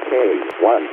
K1SSK.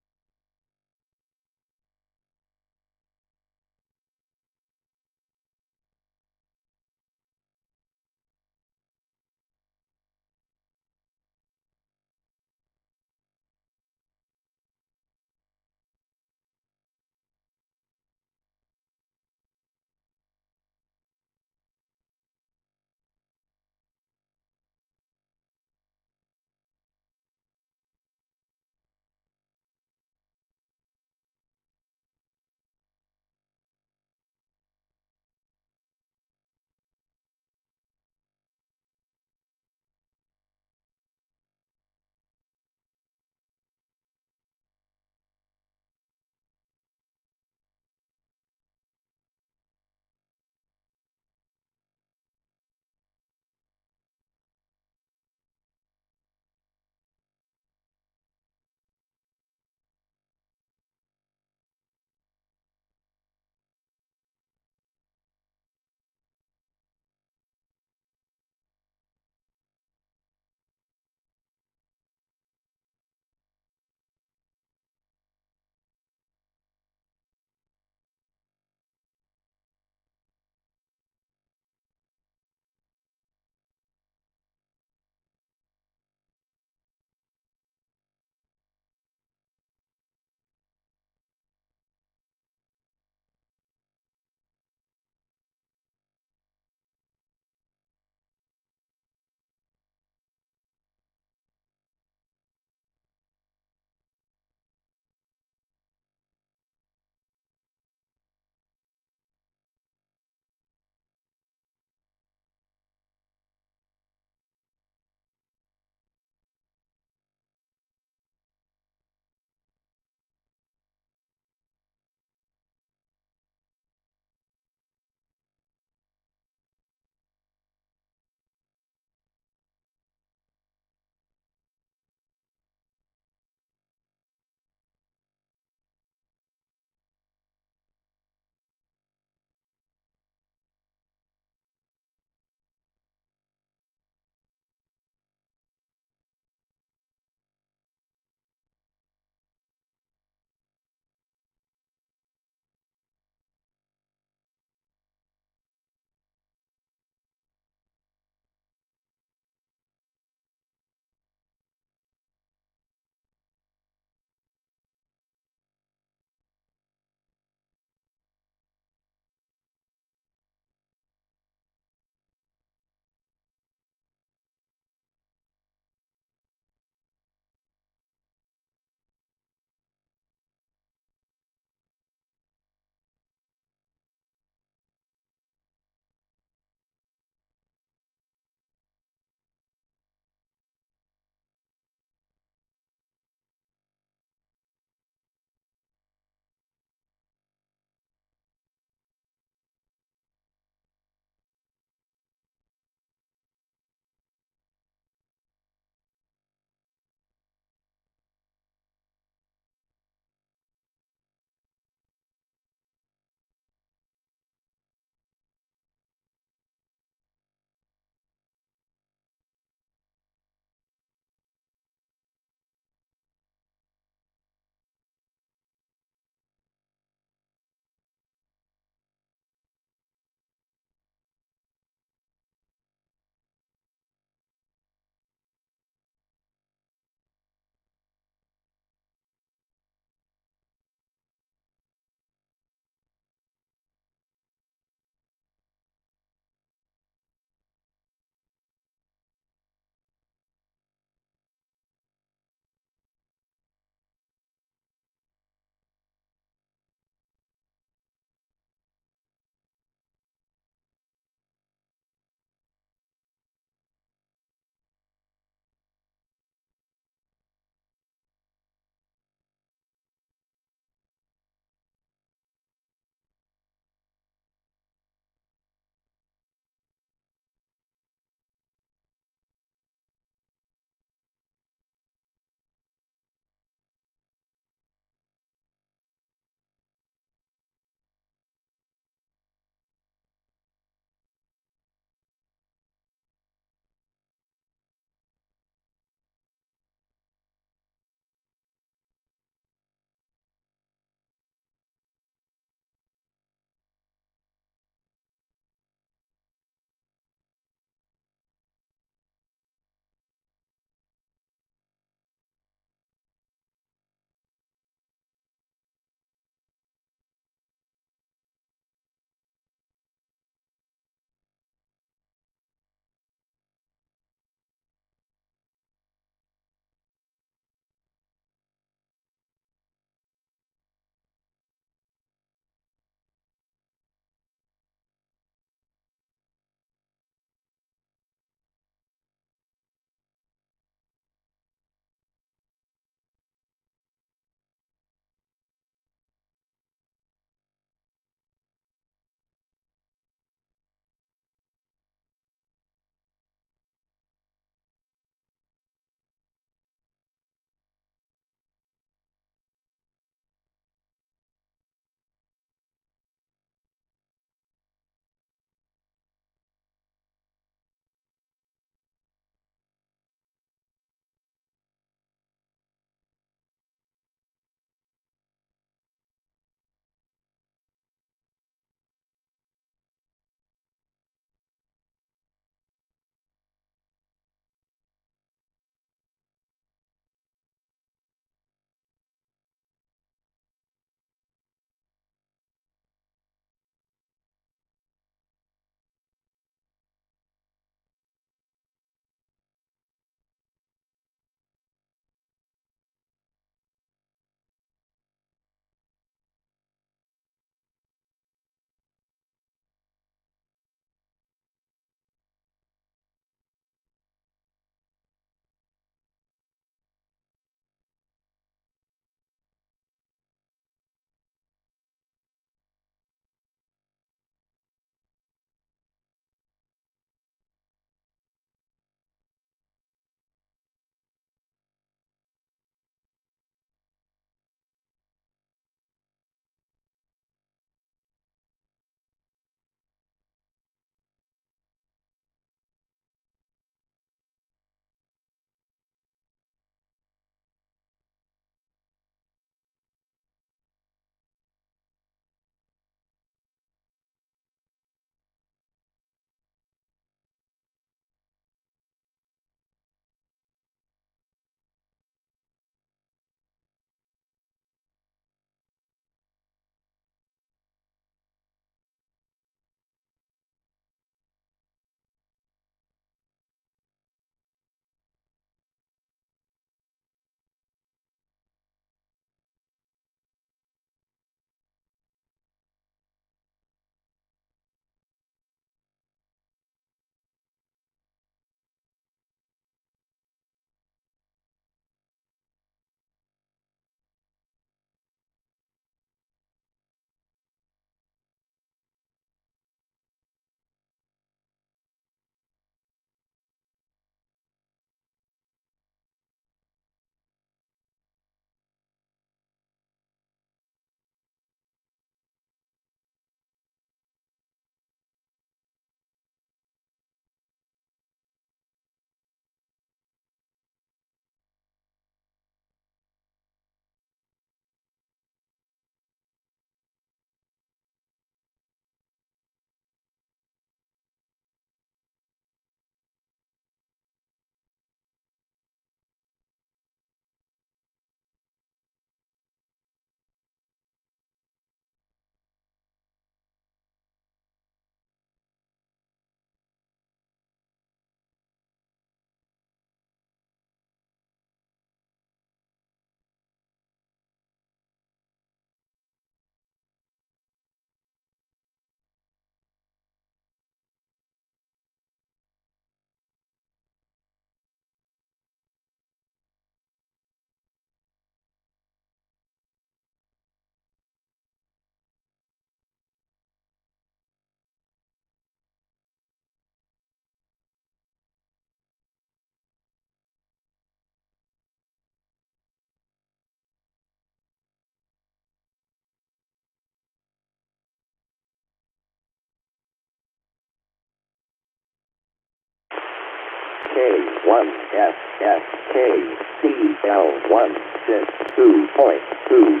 SSKCL162.2.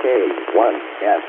SK1SSK.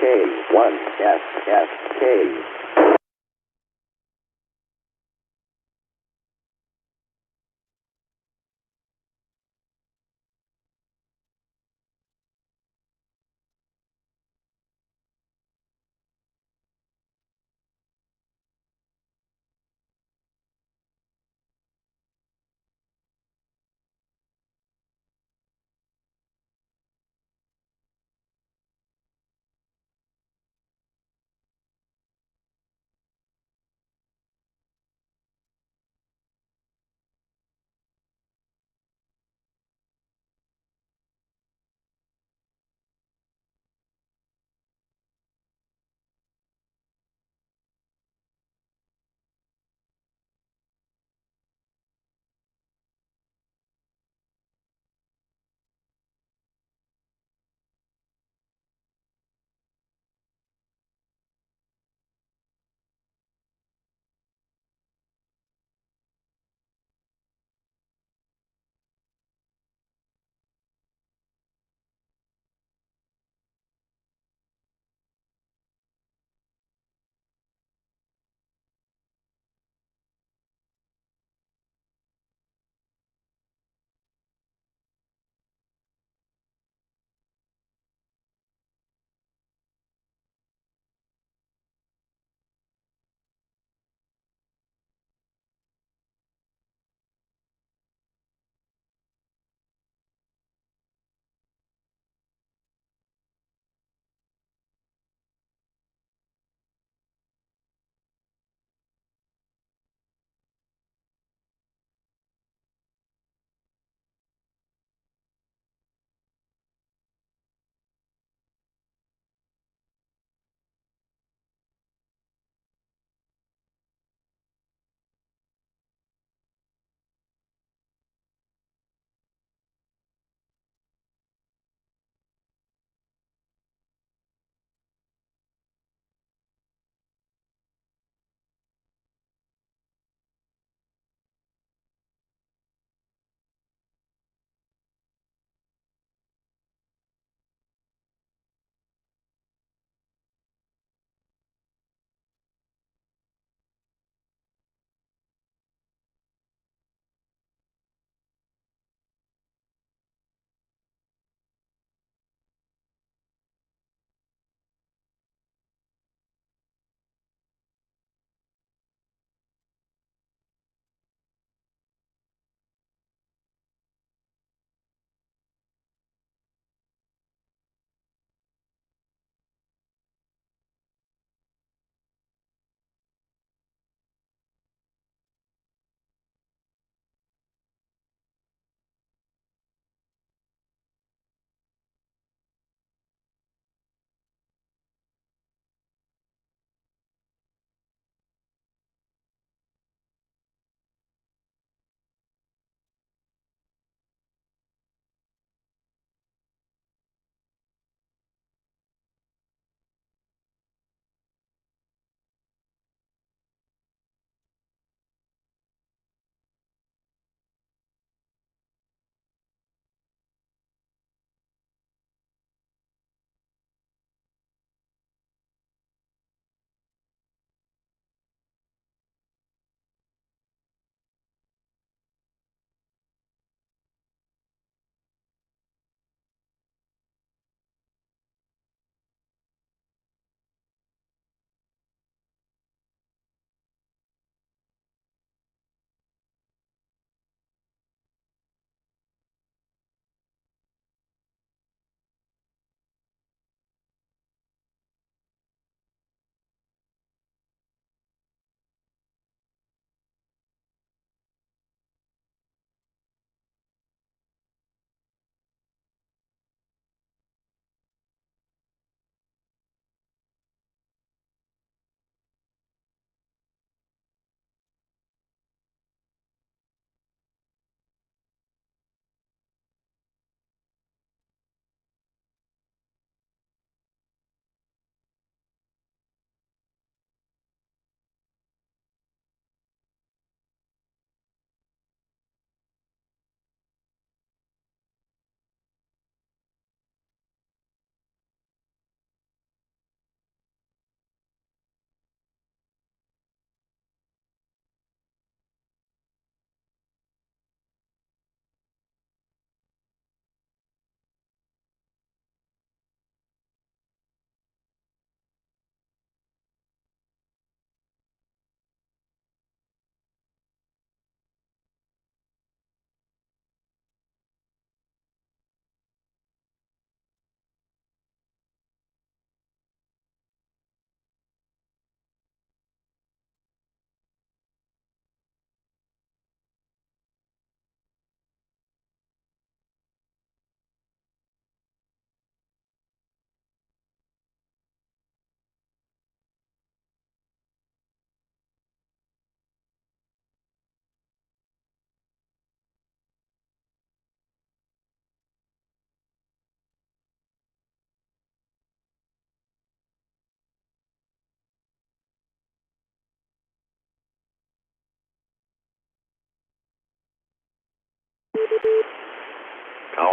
K1SSK.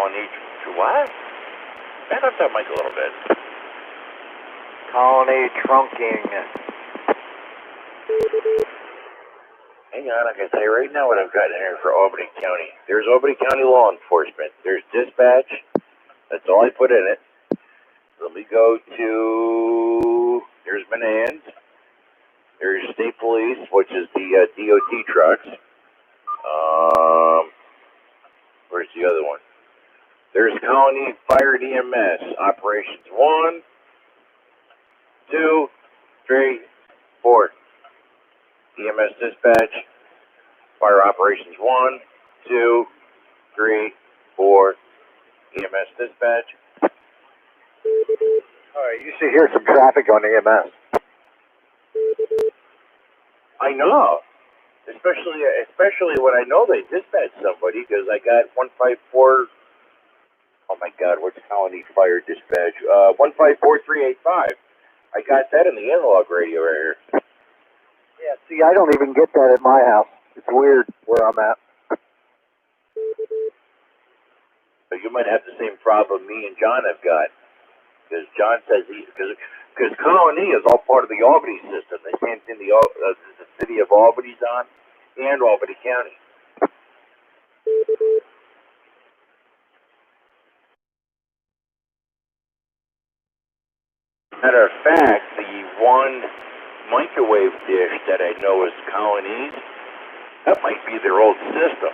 Colony. What? Back up that mic a little bit. Colony trunking. Hang on, I can tell you right now what I've got in here for Albany County. There's Albany County Law Enforcement. There's dispatch. That's all I put in it. Let me go to, there's Manans. There's State Police, which is the DOT trucks. Where's the other one? There's Colony Fire and EMS. Operations 1, 2, 3, 4. EMS dispatch. Fire operations 1, 2, 3, 4. EMS dispatch. Alright, you should hear some traffic on EMS. I know. Especially when I know they dispatched somebody, because I got 154. Oh my God, what's Colony Fire Dispatch? 154385. I got that in the analog radio right here. Yeah, see, I don't even get that at my house. It's weird where I'm at. But you might have the same problem me and John have got. Because John says because Colony is all part of the Albany system. The same thing the city of Albany's on, and Albany County. Matter of fact, the one microwave dish that I know is Colony's, that might be their old system.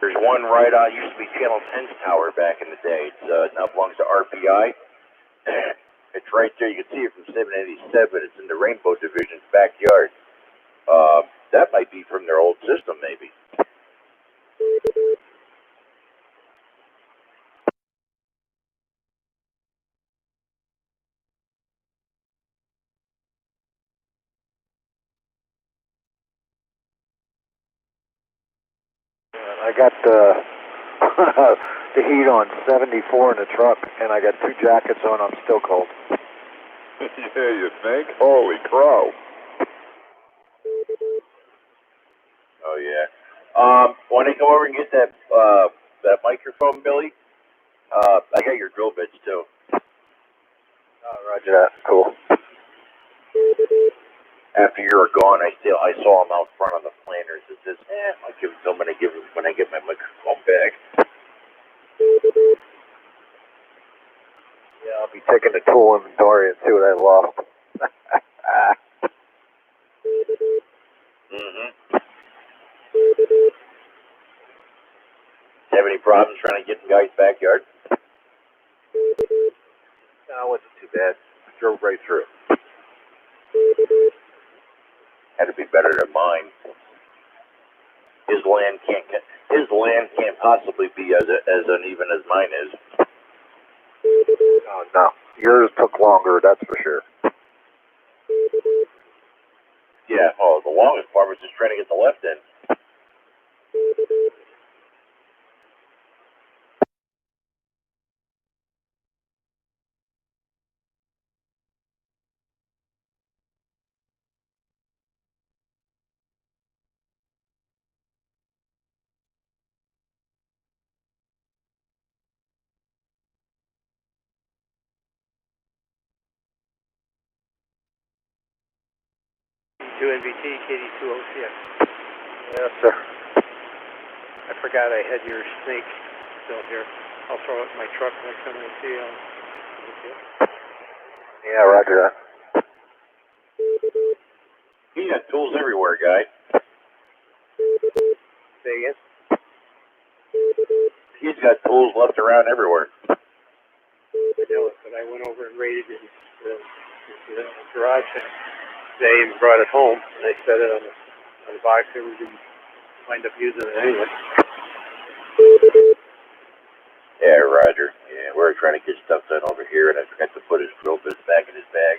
There's one right on, used to be Channel 10's tower back in the day. It now belongs to RPI. It's right there. You can see it from 787. It's in the Rainbow Division's backyard. That might be from their old system, maybe. I got the the heat on 74 in the truck, and I got 2 jackets on. I'm still cold. Yeah, you think? Holy crow. Oh, yeah. Want to go over and get that microphone, Billy? I got your drill bits, too. Oh, roger that. Cool. After you were gone, I saw him out front on the planters. It says, I'll give it to him when I get my microphone back. Yeah, I'll be taking the tool inventory and see what I lost. Have any problems trying to get in the guy's backyard? No, it wasn't too bad. I drove right through. Had to be better than mine. His land can't possibly be as uneven as mine is. Oh, no. Yours took longer, that's for sure. Yeah, the longest part was just trying to get the left in. NVT, KD2OCS. Yes, sir. I forgot I had your snake still here. I'll throw it in my truck next time I see you. Yeah, roger that. He got tools everywhere, guy. Say again? He's got tools left around everywhere. I know it, but I went over and raided his garage today and brought it home, and I set it on the box, and we didn't wind up using it anyway. Yeah, Roger. Yeah, we're trying to get stuff done over here, and I forgot to put his drill bits back in his bag.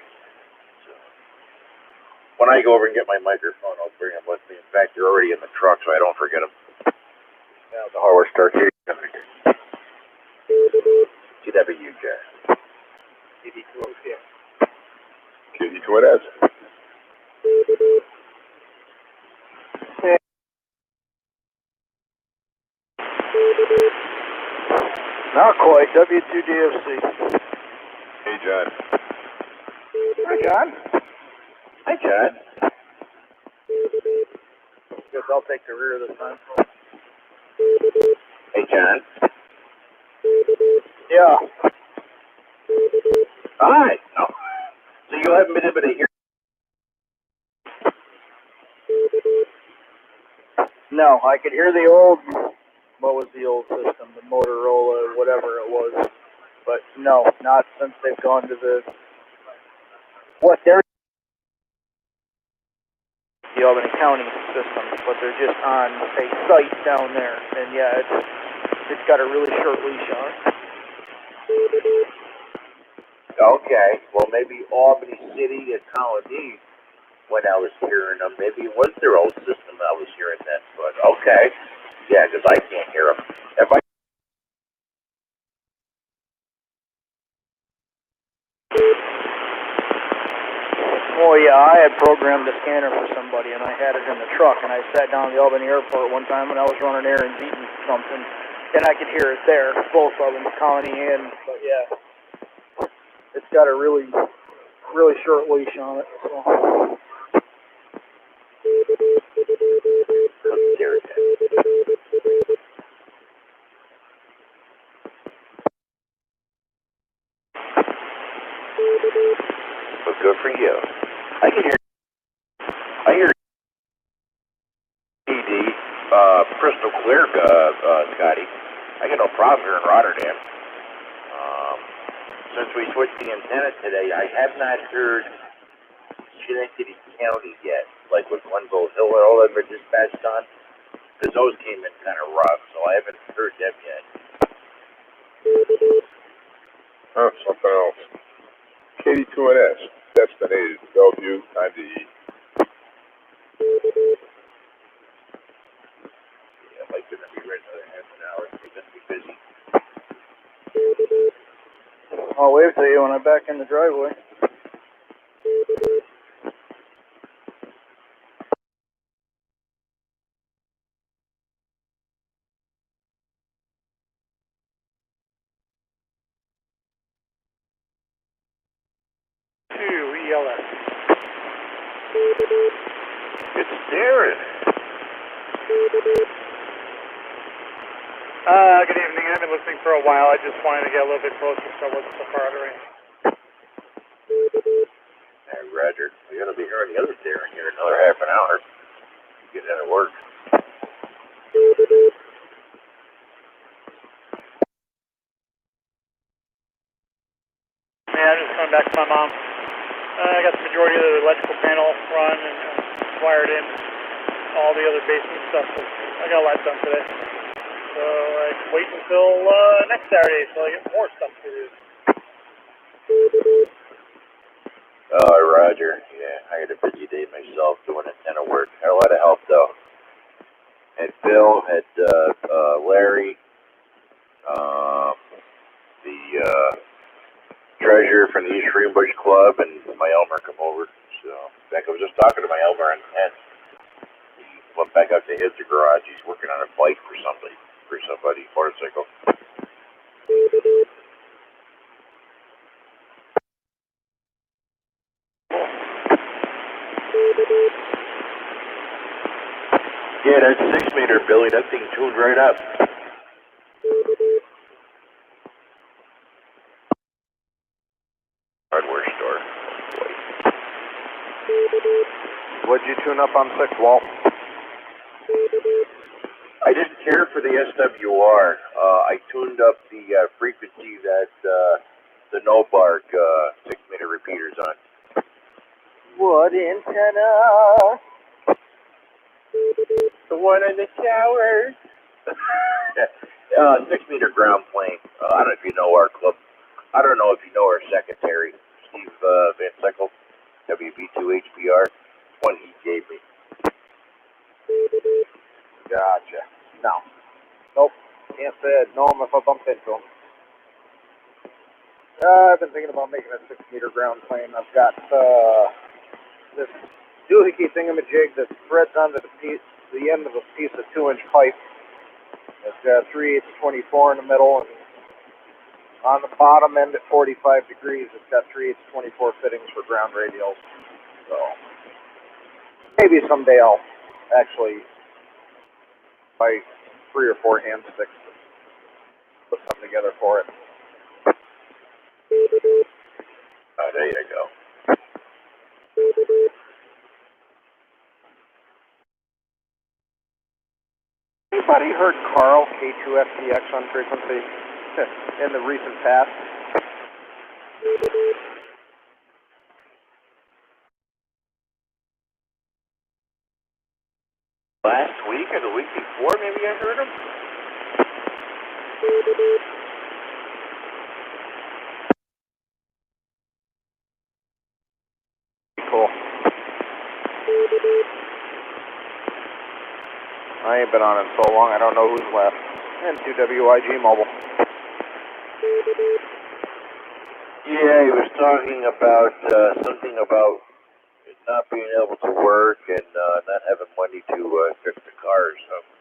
So when I go over and get my microphone, I'll bring them with me. In fact, they're already in the truck, so I don't forget them. Now the hardware starts here. See, that'd be you, Jack. KD2OCS. KD2OCS. Not quite. W2DFC. Hey, John. Hi, John. Hi, John. Guess I'll take the rear this time. Hey, John. Yeah. Hi. Oh. So you haven't been able to hear? No, I could hear the old, what was the old system, the Motorola, whatever it was. But no, not since they've gone to the, what, they're the Albany County system, but they're just on a site down there. And yeah, it's got a really short leash on it. Okay. Well, maybe Albany City and Colony, when I was hearing them, maybe it was their old system I was hearing then. But okay. Yeah, because I can't hear them. If I Well, yeah, I had programmed a scanner for somebody, and I had it in the truck, and I sat down at the Albany airport one time when I was running errands eating something, and I could hear it there, both of them, Colony and, but yeah, it's got a really short leash on it, so. hear it. Well, good for you. I can hear. I hear PD crystal clear, Scotty. I got no problem here in Rotterdam. Since we switched the antenna today, I have not heard Schenectady County yet, like with Glenville Hill and all that were dispatched on, because those came in kind of rough, so I haven't heard them yet. Oh, something else. KD2NS, destination Bellevue, time to eat. Yeah, like gonna be right another half an hour. They're gonna be busy. I'll wave to you when I'm back in the driveway. ELS. It's Darren. Good evening. I've been listening for a while. I just wanted to get a little bit closer so I wasn't so far out of range. Hey, Roger. We're gonna be hearing the other Darren here in another half an hour. Getting into work. Yeah, I'm just coming back to my mom. I got the majority of the electrical panel run and wired in. All the other basic stuff. I got a lot done today. So I can wait until next Saturday until I get more stuff to do. Oh, Roger. Yeah, I had a busy day myself doing antenna work. Had a lot of help though. Had Bill, had Larry, the treasurer from the East Greenbush Club, and my Elmer come over. So, in fact, I was just talking to my Elmer on 10. He went back out to his garage. He's working on a bike for somebody, motorcycle. Yeah, that's 6 meter, Billy. That thing tuned right up. Hardware store. What'd you tune up on 6, Walt? I didn't care for the SWR. I tuned up the frequency that the no bark 6 meter repeaters on. What antenna? The one in the shower. 6 meter ground plane. I don't know if you know our club. I don't know if you know our secretary, Steve Van Sickle, WB2HPR. One he gave me. Gotcha. No. Nope. Can't say I'd know him if I bumped into him. I've been thinking about making a 6 meter ground plane. I've got this doohickey thingamajig that threads onto the end of a piece of 2-inch pipe. It's got 3/8 24 in the middle and On the bottom end at 45 degrees, it's got 3/8-24 fittings for ground radials. So maybe someday I'll actually buy 3 or 4 hand sticks and put something together for it. Oh, there you go. Anybody heard Carl K2FTX on frequency in the recent past? Last week or the week before, maybe I heard him? Cool. I ain't been on it so long, I don't know who's left. And 2WIG Mobile. Yeah, he was talking about something about not being able to work and not having money to fix the car or something.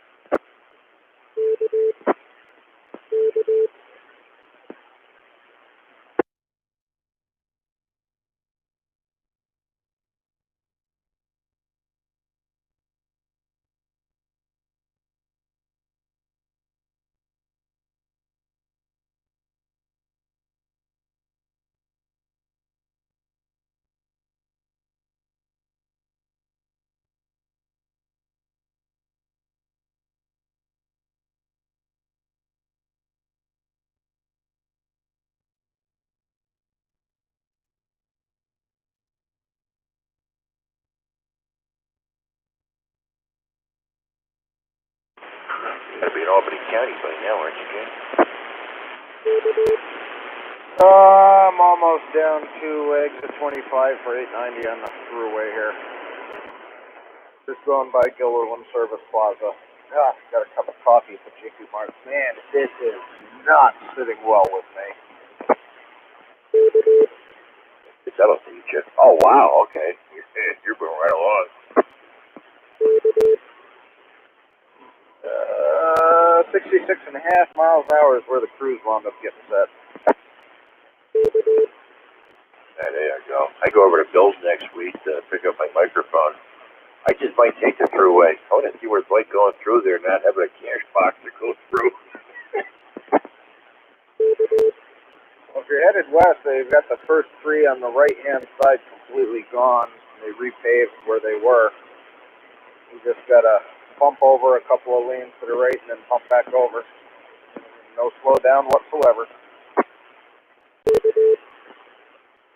You gotta be in Albany County by now, aren't you, Jay? I'm almost down to exit 25 for 890 on the throughway here. Just going by Gilderland Service Plaza. Got a cup of coffee at the JQ Mart. Man, this is not sitting well with me. That'll teach you. Oh, wow, okay. You're moving right along. 66 and a half miles an hour is where the cruise wound up getting set. Yeah, there you go. I go over to Bill's next week to pick up my microphone. I just might take the throughway. I want to see what it's like going through there and not having a cash box to go through. Well, if you're headed west, they've got the first 3 on the right-hand side completely gone. They repaved where they were. You just got to bump over a couple of lanes to the right and then bump back over. No slow down whatsoever.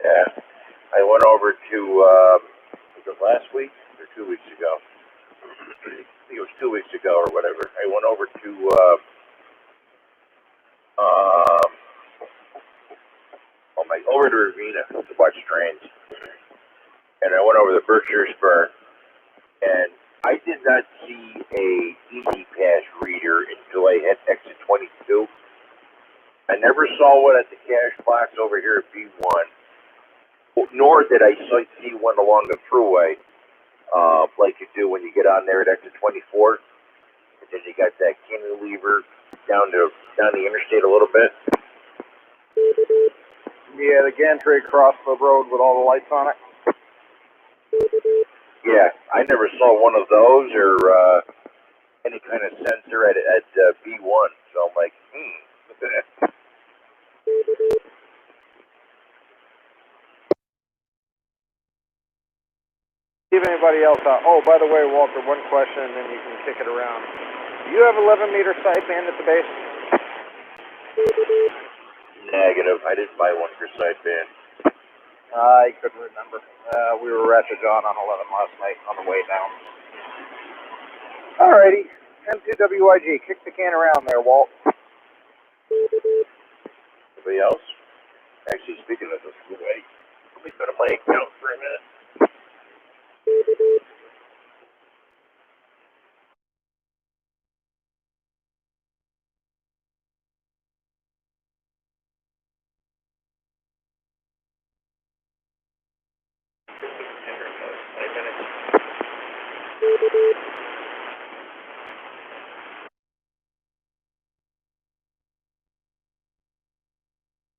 Yeah. I went over to, was it last week or 2 weeks ago? I think it was 2 weeks ago or whatever. I went over to, over to Ravina to watch trains. And I went over the Berkshire Spur, and I did not see a Easy Pass reader until I hit exit 22. I never saw one at the cash box over here at B1, nor did I see one along the throughway, like you do when you get on there at exit 24. And then you got that cantilever down the interstate a little bit. Yeah, the gantry across the road with all the lights on it. Yeah, I never saw one of those or any kind of sensor at B1. So I'm like, See if anybody else out. Oh, by the way, Walter, one question and then you can kick it around. Do you have 11-meter sideband at the base? Negative. I didn't buy one for sideband. I couldn't remember. We were at the John on 11 last night on the way down. Alrighty. M2WIG. Kick the can around there, Walt. Anybody else? Actually, speaking of the throughway, let me go to my account for a minute.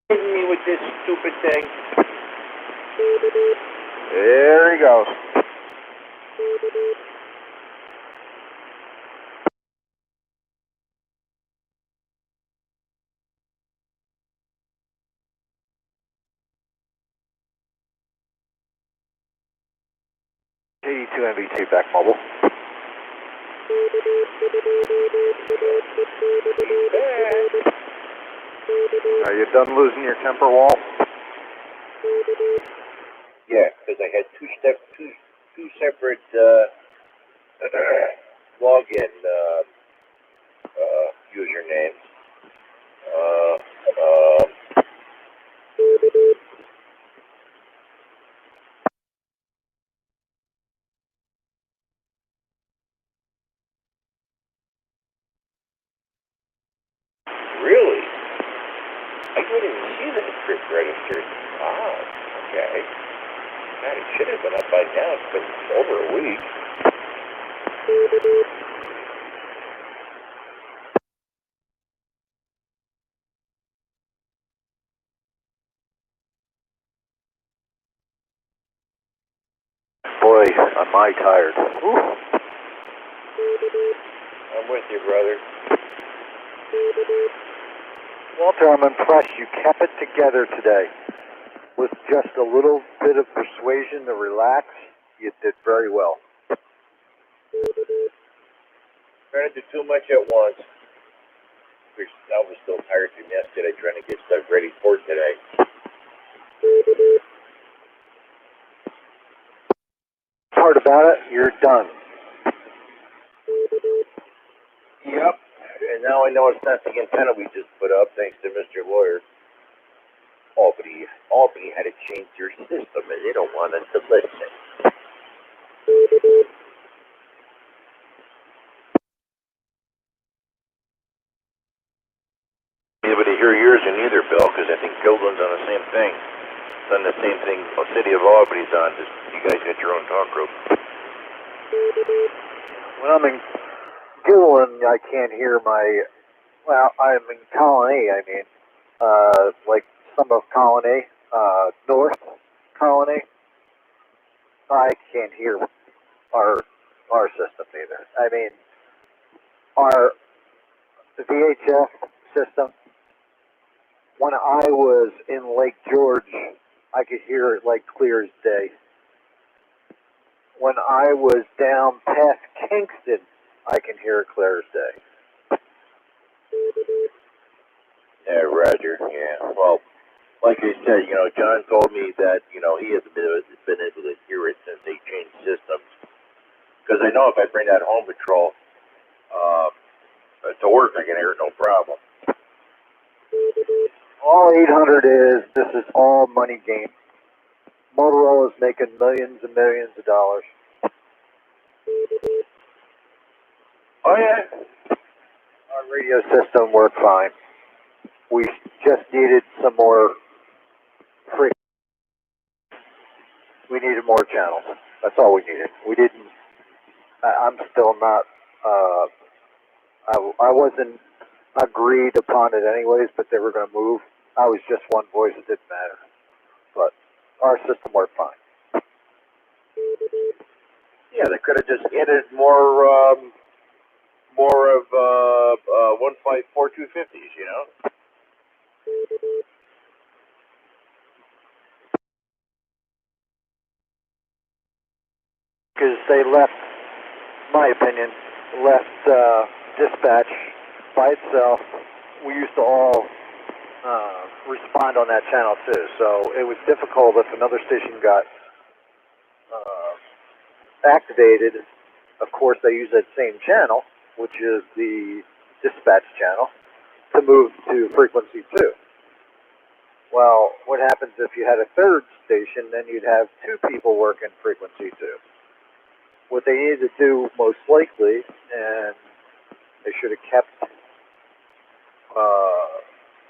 Hitting me with this stupid thing. There he goes. KD2 MV2 back mobile. Are you done losing your temper, Walt? Yeah, because I had two separate login usernames. Really? I couldn't even see that trip registered. Wow. Okay. God, it should have been up by now. It's been over a week. Boy, am I tired. Ooh. I'm with you, brother. Walter, I'm impressed. You kept it together today. With just a little bit of persuasion to relax, you did very well. Trying to do too much at once. I was still tired from yesterday trying to get stuff ready for today. Part about it, you're done. Yep. And now I know it's not the antenna we just put up, thanks to Mr. Lawyer. Albany had to change their system, and they don't want us to listen. Be able to hear yours in either, Bill, because I think Gildan's on the same thing. Done the same thing the city of Albany's on. Just, you guys got your own talk group. When I'm in Gillen, I can't hear my, well, I'm in Colony, I mean, like some of Colony, North Colony, I can't hear our system either. I mean, our VHF system, when I was in Lake George, I could hear it like clear as day. When I was down past Kingston, I can hear it clear as day. Yeah, Roger. Yeah. Well, like I said, John told me that, he hasn't been able to hear it since they changed systems. Because I know if I bring that home patrol to work, I can hear it no problem. All 800 is, this is all money game. Motorola's making millions and millions of dollars. Oh, yeah? Our radio system worked fine. We just needed some more free. We needed more channels. That's all we needed. We didn't, I'm still not, I wasn't agreed upon it anyways, but they were going to move. I was just one voice, it didn't matter. But our system worked fine. Yeah, they could have just added more of 154 250s, Because they left, my opinion, dispatch by itself. We used to all respond on that channel too, so it was difficult if another station got activated. Of course, they use that same channel, which is the dispatch channel, to move to frequency 2. Well, what happens if you had a third station? Then you'd have two people working frequency 2. What they needed to do, most likely, and they should have kept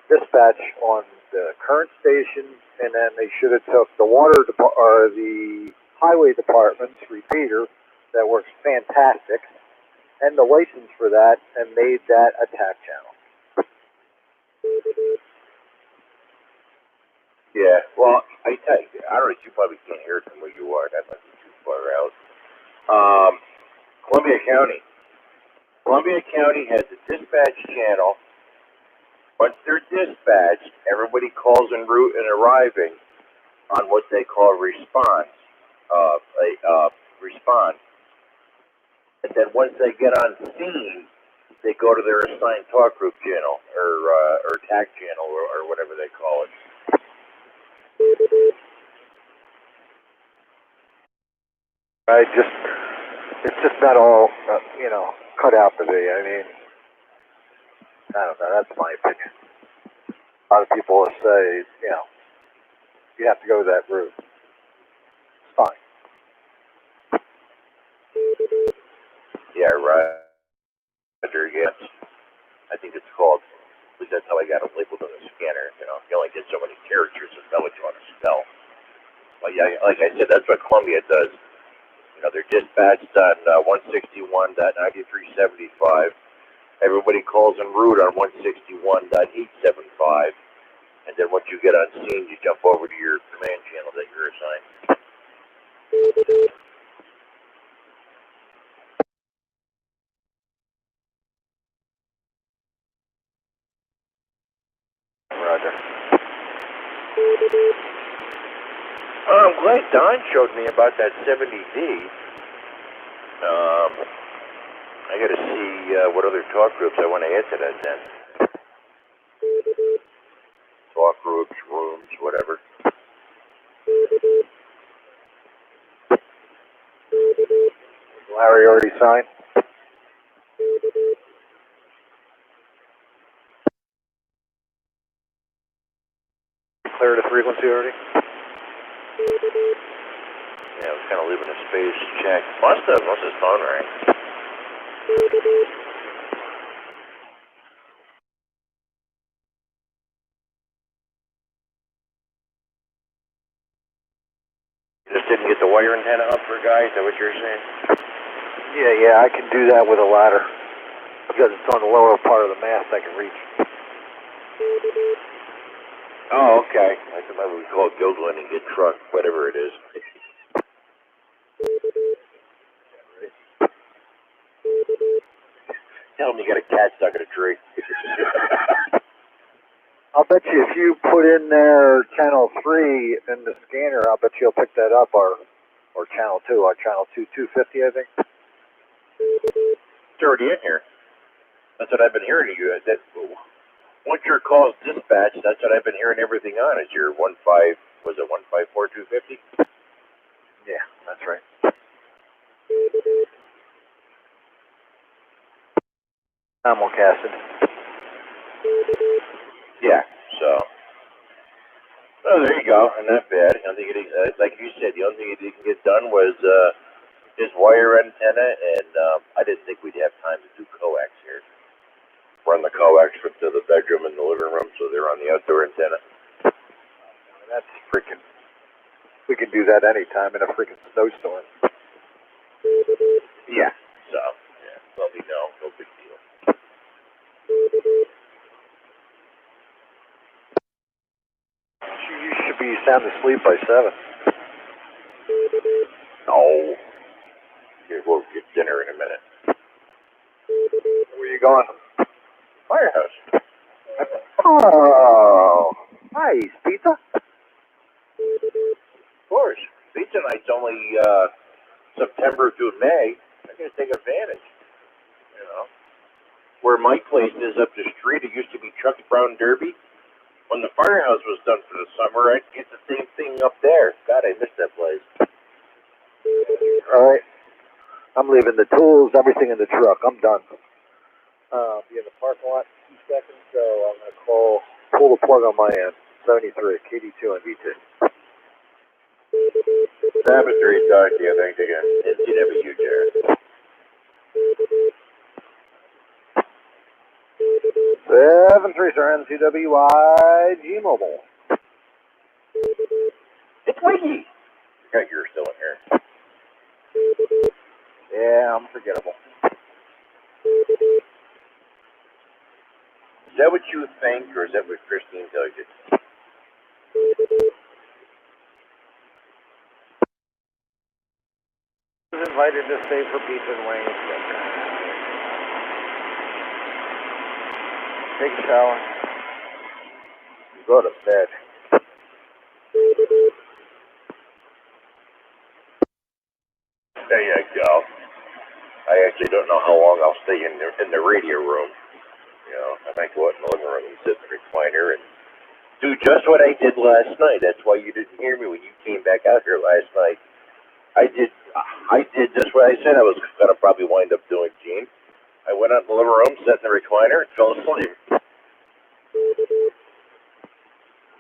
dispatch on the current station, and then they should have took the or the highway department's repeater that works fantastic, and the license for that, and made that attack channel. Yeah, well, I tell you, I don't know, you probably can't hear it from where you are. That might be too far out. Columbia County. Columbia County has a dispatch channel. Once they're dispatched, everybody calls en route and arriving on what they call response. Response. And then once they get on scene, they go to their assigned talk group channel or TAC channel or whatever they call it. It's just not all, cut out to be. I mean, I don't know. That's my opinion. A lot of people will say, you have to go that route. It's fine. Yeah, right. Yes. I think it's called, at least that's how I got it labeled on the scanner. You only get so many characters to spell what you want to spell. But yeah, like I said, that's what Columbia does. They're dispatched on 161.9375. Everybody calls en route on 161.875. And then once you get on scene, you jump over to your command channel that you're assigned. Roger. I'm glad Don showed me about that 70D. I got to see what other talk groups I want to add to that then. Talk groups, rooms, whatever. Larry already signed? Cleared the frequency already? Yeah, I was kind of leaving a space check. Must have. Must his phone rang. You just didn't get the wire antenna up for guys? Is that what you're saying? Yeah, I can do that with a ladder. Because it's on the lower part of the mast I can reach. Oh, okay. I thought maybe we call it Gilglen and get truck, whatever it is. Tell them you got a cat stuck in a tree. I'll bet you if you put in there channel 3 in the scanner, I'll bet you'll pick that up, or channel 2, or channel 250, I think. It's already in here. That's what I've been hearing you. Once your call's dispatched, that's what I've been hearing everything on, is your 154-250? Yeah, that's right. Simulcasted. Yeah, so. Oh, there you go. Not bad. I don't think like you said, the only thing he didn't get done was his wire antenna, and I didn't think we'd have time to do coax here. Run the coax to the bedroom and the living room, so they're on the outdoor antenna. That's freaking. We can do that anytime in a freaking snowstorm. Yeah. So, yeah, no big deal. You should be sound asleep by 7. No. Here, we'll get dinner in a minute. Where are you going? Firehouse. Oh, nice. Pizza? Of course. Pizza night's only September through May. I'm going to take advantage. Where my place is up the street, it used to be Chuck's Brown Derby. When the firehouse was done for the summer, I'd get the same thing up there. God, I miss that place. All right. I'm leaving the tools, everything in the truck. I'm done. Be in the parking lot in 2 seconds, so I'm going to pull the plug on my end. 73, KD2 and V2. Saboteur talk to you, thanks again. NCW, Jared. 73, sir, NCWI G Mobile. It's Wiggy. Forgot you're still in here. Yeah, I'm forgettable. Is that what you think, or is that what Christine tells you? invited to stay for pizza and wings. Take a shower. Go to bed. There you go. I actually don't know how long I'll stay in the radio room. You know, I might go out in the living room and sit in the recliner and do just what I did last night. That's why you didn't hear me when you came back out here last night. I did just what I said I was gonna probably wind up doing, Gene. I went out in the living room, sat in the recliner, and fell asleep.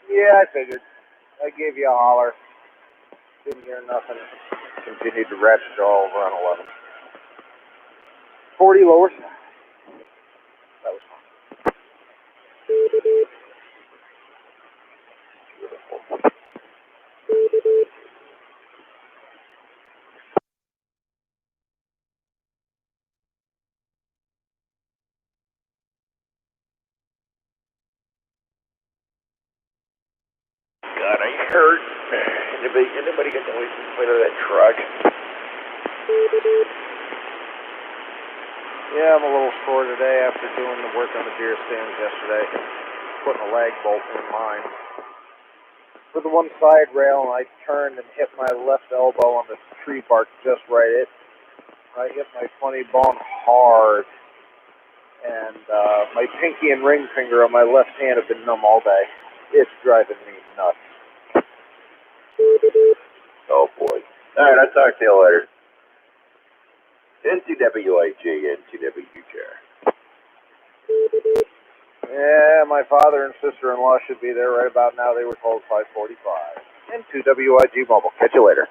Yeah, I figured. I gave you a holler. Didn't hear nothing. Continued to ratchet all over on 11. 40 lower side. That was fun. God, I hurt. Anybody got the license plate of that truck? Yeah, I'm a little sore today after doing the work on the deer stands yesterday. Putting a lag bolt in mine. For the one side rail, and I turned and hit my left elbow on the tree bark just right. I hit my funny bone hard. And my pinky and ring finger on my left hand have been numb all day. It's driving me nuts. Oh boy. Alright, I'll talk to you later. NCWIG, NCWJ. Yeah, my father and sister-in-law should be there right about now. They were told 5:45. And 2WIG Mobile. Catch you later.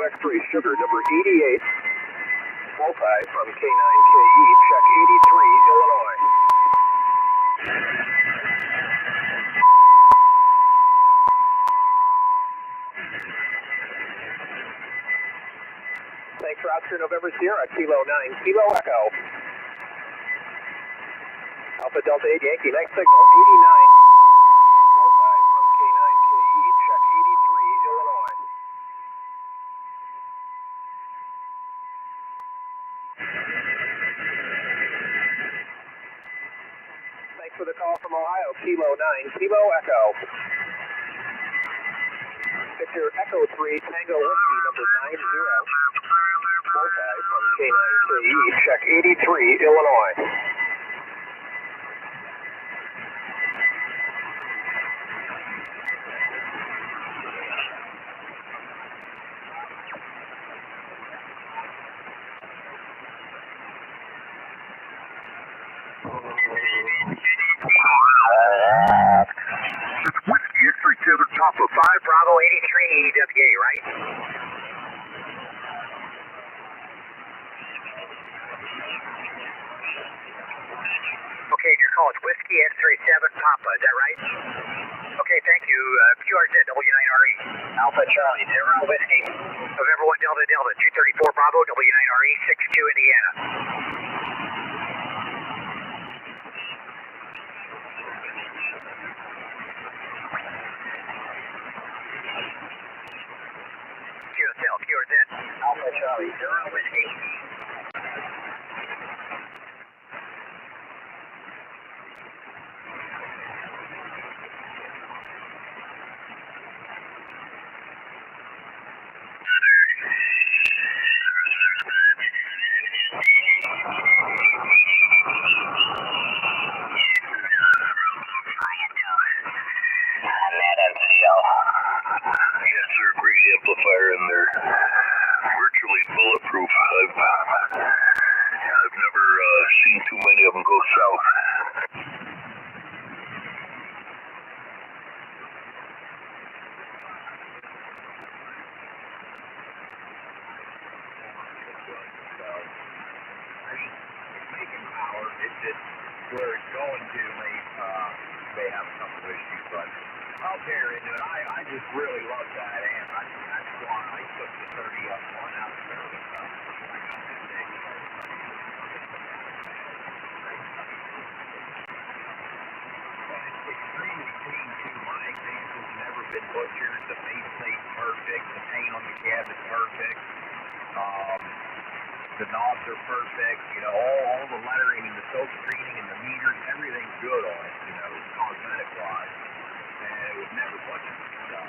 X-ray Sugar, number 88, multi from K9KE, check 83, Illinois. Thanks for Oscar November Sierra, Kilo 9, Kilo Echo. Alpha Delta 8 Yankee, next signal 89, multi from K9KE, check 83, Illinois. Thanks for the call from Ohio, Kilo 9, Kilo Echo. Victor Echo 3, Tango Whiskey, number 90, multi from K9KE, check 83, Illinois. Whiskey X-ray 7, top of 5, Bravo 83, EWA, right? Okay, your call is Whiskey X-ray 7, Papa, is that right? Okay, thank you. QRZ W9RE. Alpha Charlie 0 Whiskey. November 1 Delta Delta 234 Bravo W9RE 62 Indiana. QRZ, Alpha Charlie 0 Whiskey. Yes, sir, great amplifier in there. Virtually bulletproof. I've never seen too many of them go south. Making power, it's just where it's going to may have a couple issues, but I'll tear into it. I just really love that amp. That's why I took the 30 up one out of service. I got that thing. And it's extremely clean too. My example's never been butchered. The faceplate's perfect. The paint on the cabinet's perfect. The knobs are perfect, you know, all the lettering and the silk screening and the meters, everything's good on it, you know, cosmetic-wise, and it was never butchered, so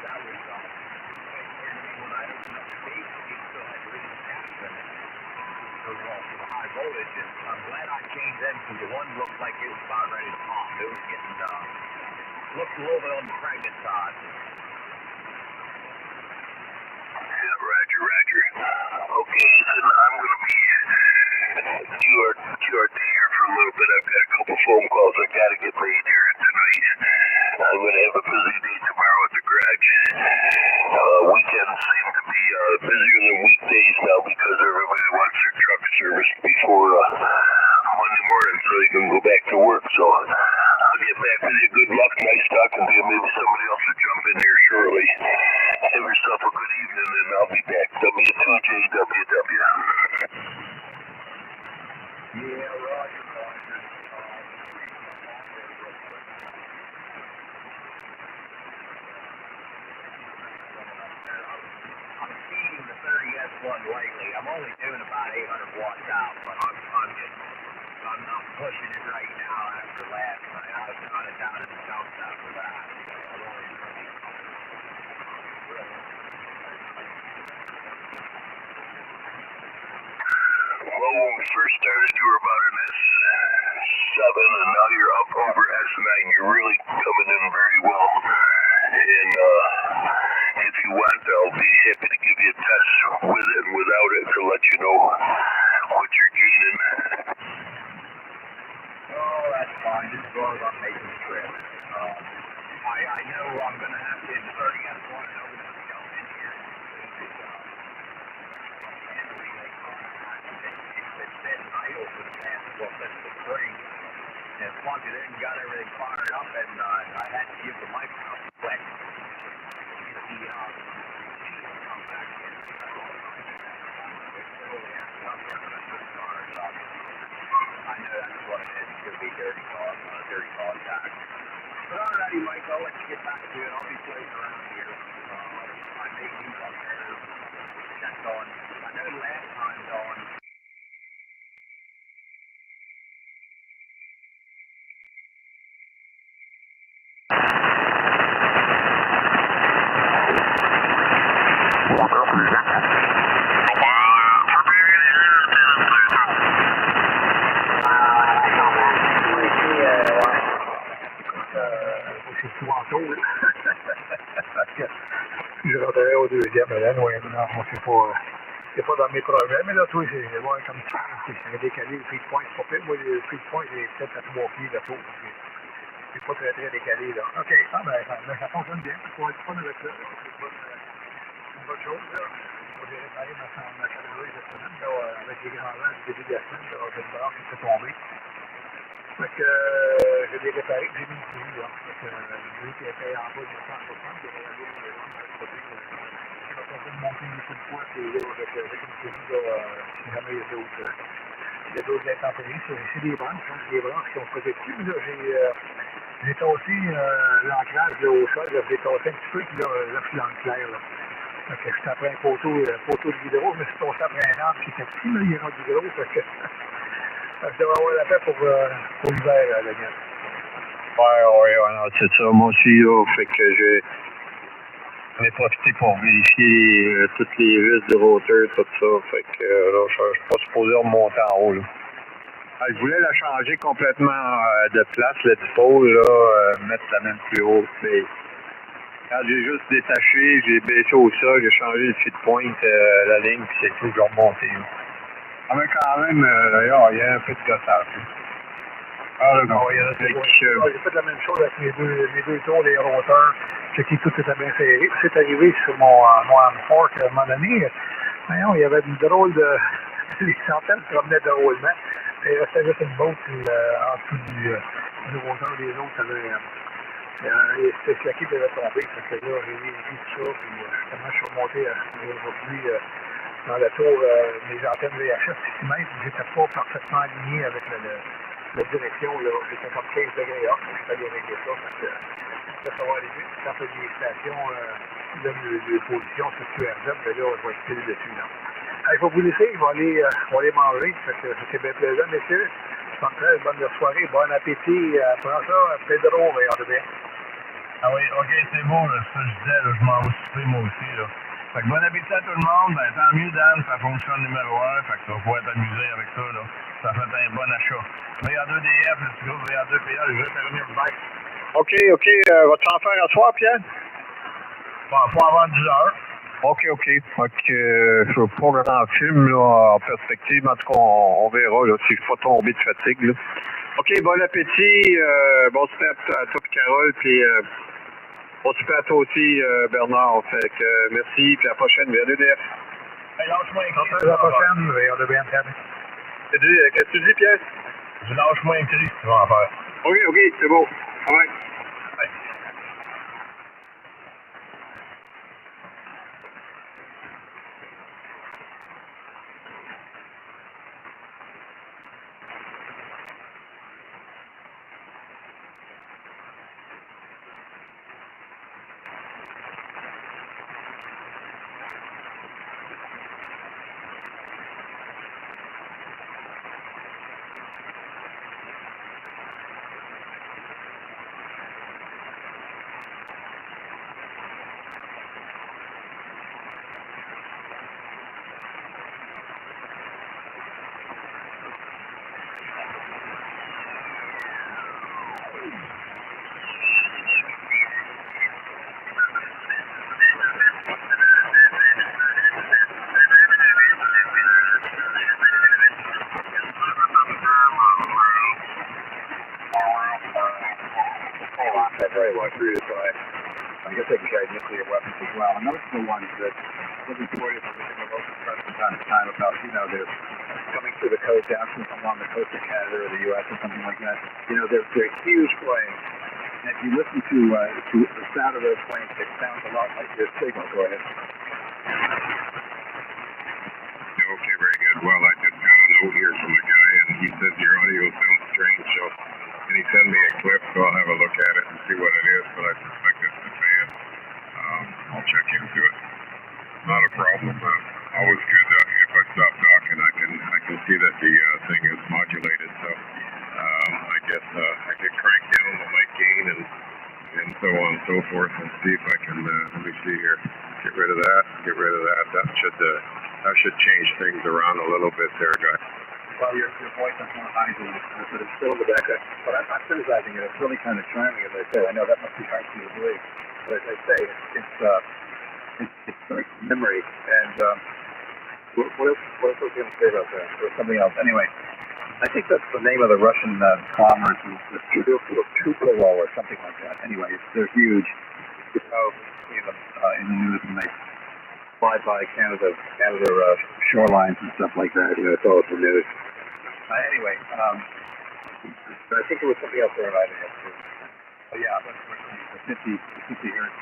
that was, when I opened up the case, it still had really taps in it for the high voltage, and I'm glad I changed them, because the one looked like it was about ready to pop. It was getting, looked a little bit on the pregnant side. Roger. Okay, Ethan, I'm going to be QRT here for a little bit. I've got a couple phone calls I got to get made here tonight. I'm going to have a busy day tomorrow at the garage. Weekends seem to be busier than weekdays now because everybody wants their truck serviced before Monday morning so they can go back to work. So I'll get back with you. Good luck. Nice talking to you. Maybe somebody else will jump in here shortly. Have yourself a good evening, and I'll be back. W2JWW. Yeah, Roger. I'm feeding the 30S1 lately. I'm only doing about 800 watts out, but I'm not pushing it right now after last night. I was kind of down in the south after that. Well, when we first started, you were about an S7, and now you're up over S9. You're really coming in very well. And if you want, I'll be happy to give you a test with it and without it to let you know what you're gaining. Oh, that's fine. Just as long as I'm making the trip. I know I'm going to have to hit 30S1 and I'm going to jump in here. plugged it in, got everything fired up, and I had to give the mic a flick. The come back in. I know that's what it is. It's going to be dirty contact. But alrighty, Mike, I'll let you get back to it. I'll be floating around here. I may be up there. Checked on. I know last time, Dawn. Je rentrerai au deuxième, mais là, non, c'est pas dans mes projets, mais là, toi, c'est voir comme ça, c'est décalé, le free point, c'est pas pire. Moi, le free point, j'ai peut-être à 3 pieds de tour, c'est pas très décalé, là. OK, ça fonctionne bien, il faut être fun avec ça, c'est une bonne chose, là. Moi, j'ai réparé ma calorie cette semaine, là, avec les grands vents du début de la semaine, là, j'ai une barre qui s'est tombée. Fait que je l'ai réparé, j'ai mis ici, là. Fait que lui qui était en bas de 160, il avait la vie, je vais tenter de monter une coups de poids, puis là, avec une série, là, si jamais il y a d'autres intempéries, c'est des branches qui sont posées dessus, mais là, j'ai tassé l'ancrage là, au sol, là, j'ai tassé un petit peu, puis là, je suis dans le clair, là. Fait que j'étais après un poteau de l'hydro, je me suis tassé après un arbre qui était petit, là, il est rendu gros, fait que je devrais avoir la paix pour l'hiver, la mienne. Ouais, non, c'est ça, moi aussi, là, fait que j'en ai profité pour vérifier toutes les vis de rotor, tout ça, fait que là, je suis pas supposé remonter en haut, là. Je voulais la changer complètement de place, le dipôle, là, mettre la même plus haute, mais quand j'ai juste détaché, j'ai baissé au sol, j'ai changé le feed point, la ligne, puis c'est tout, j'ai remonté, là. Mais quand même, il y a un peu de gossage. Ah, là, non, j'ai fait la même chose avec mes deux tours, les roteurs. J'ai checké tout était bien serré. C'est arrivé sur mon arm fork à un moment donné. Voyons, il y avait une drôle de. Les centaines se promenaient drôlement. Il restait juste une botte en dessous du roteur des autres. C'était claqué et il avait tombé. Fait que là, j'ai vérifié tout ça. Puis justement, je suis remonté aujourd'hui dans la tour, mes antennes VHF 6 mètres. J'étais pas parfaitement aligné avec la direction, là, j'étais comme 15 degrés off, je suis allé régler ça, ça va aller vite. Quand il y a des stations, de position sur QRZ, ben là, je vais expiler dessus, là. Je vais vous laisser, je vais aller manger, c'était bien plaisant, messieurs. Bonne soirée, bon appétit, prends ça, Pedro, et on bien. Ah oui, ok, c'est bon, là, ça je disais, là, je m'en vais souper moi aussi, là. Fait que bon appétit à tout le monde, ben tant mieux Dan, ça fonctionne numéro 1, fait que tu vas pouvoir t'amuser avec ça, là. Ça fait un bon achat. VA2DF, le petit groupe VA2PA, je vais terminer le bac. OK, vas-tu en faire à soir, Pierre? Bon, pas avant 10 heures. OK. Fait que je veux pas vraiment film, là, en perspective, en tout cas, on verra, là, si je ne suis pas tombé de fatigue, là. OK, bon appétit, bon super à toi et Carole, puis bon super à toi aussi, Bernard. Fait que merci, puis à la prochaine, VA2DF. Hey, lâche-moi un cri. À la prochaine, et on est bien terminé. Qu'est-ce que tu dis, Pierre? Je lâche-moi un cri si tu vas en faire. OK, c'est bon. Ouais. Very well through this way. I guess they can carry nuclear weapons as well. And those are the ones that wasn't worried about the most time to time about, they're coming through the coast, down from along the coast of Canada or the U.S. or something like that. They're huge planes. And if you listen to the sound of those planes, it sounds a lot like your signal. Go ahead. Okay, very good. Well, I just got a note here from a guy, and he says your audio sounds strange, so can he send me a clip so I'll have a look at it and see what it is, but I suspect it's the fan. I'll check into it. Not a problem. Always good. If I stop talking, I can see that the thing is modulated, so I get crank down the mic gain and so on and so forth, and see if I can, let me see here, get rid of that. That should change things around a little bit there, guys. Well, your voice is more high than but it's still in the background. But I'm not criticizing it. It's really kind of charming, as I said. I know that must be hard for you to believe. But as I say, it's like memory. And what else was I going to say about that? There was something else. Anyway, I think that's the name of the Russian bombers, the Tupolev or something like that. Anyway, they're huge. You know, in the news, and they fly by Canada shorelines and stuff like that. It's all over the news. Anyway, I think there was something else there I didn't have to. Oh yeah, but the 50 hertz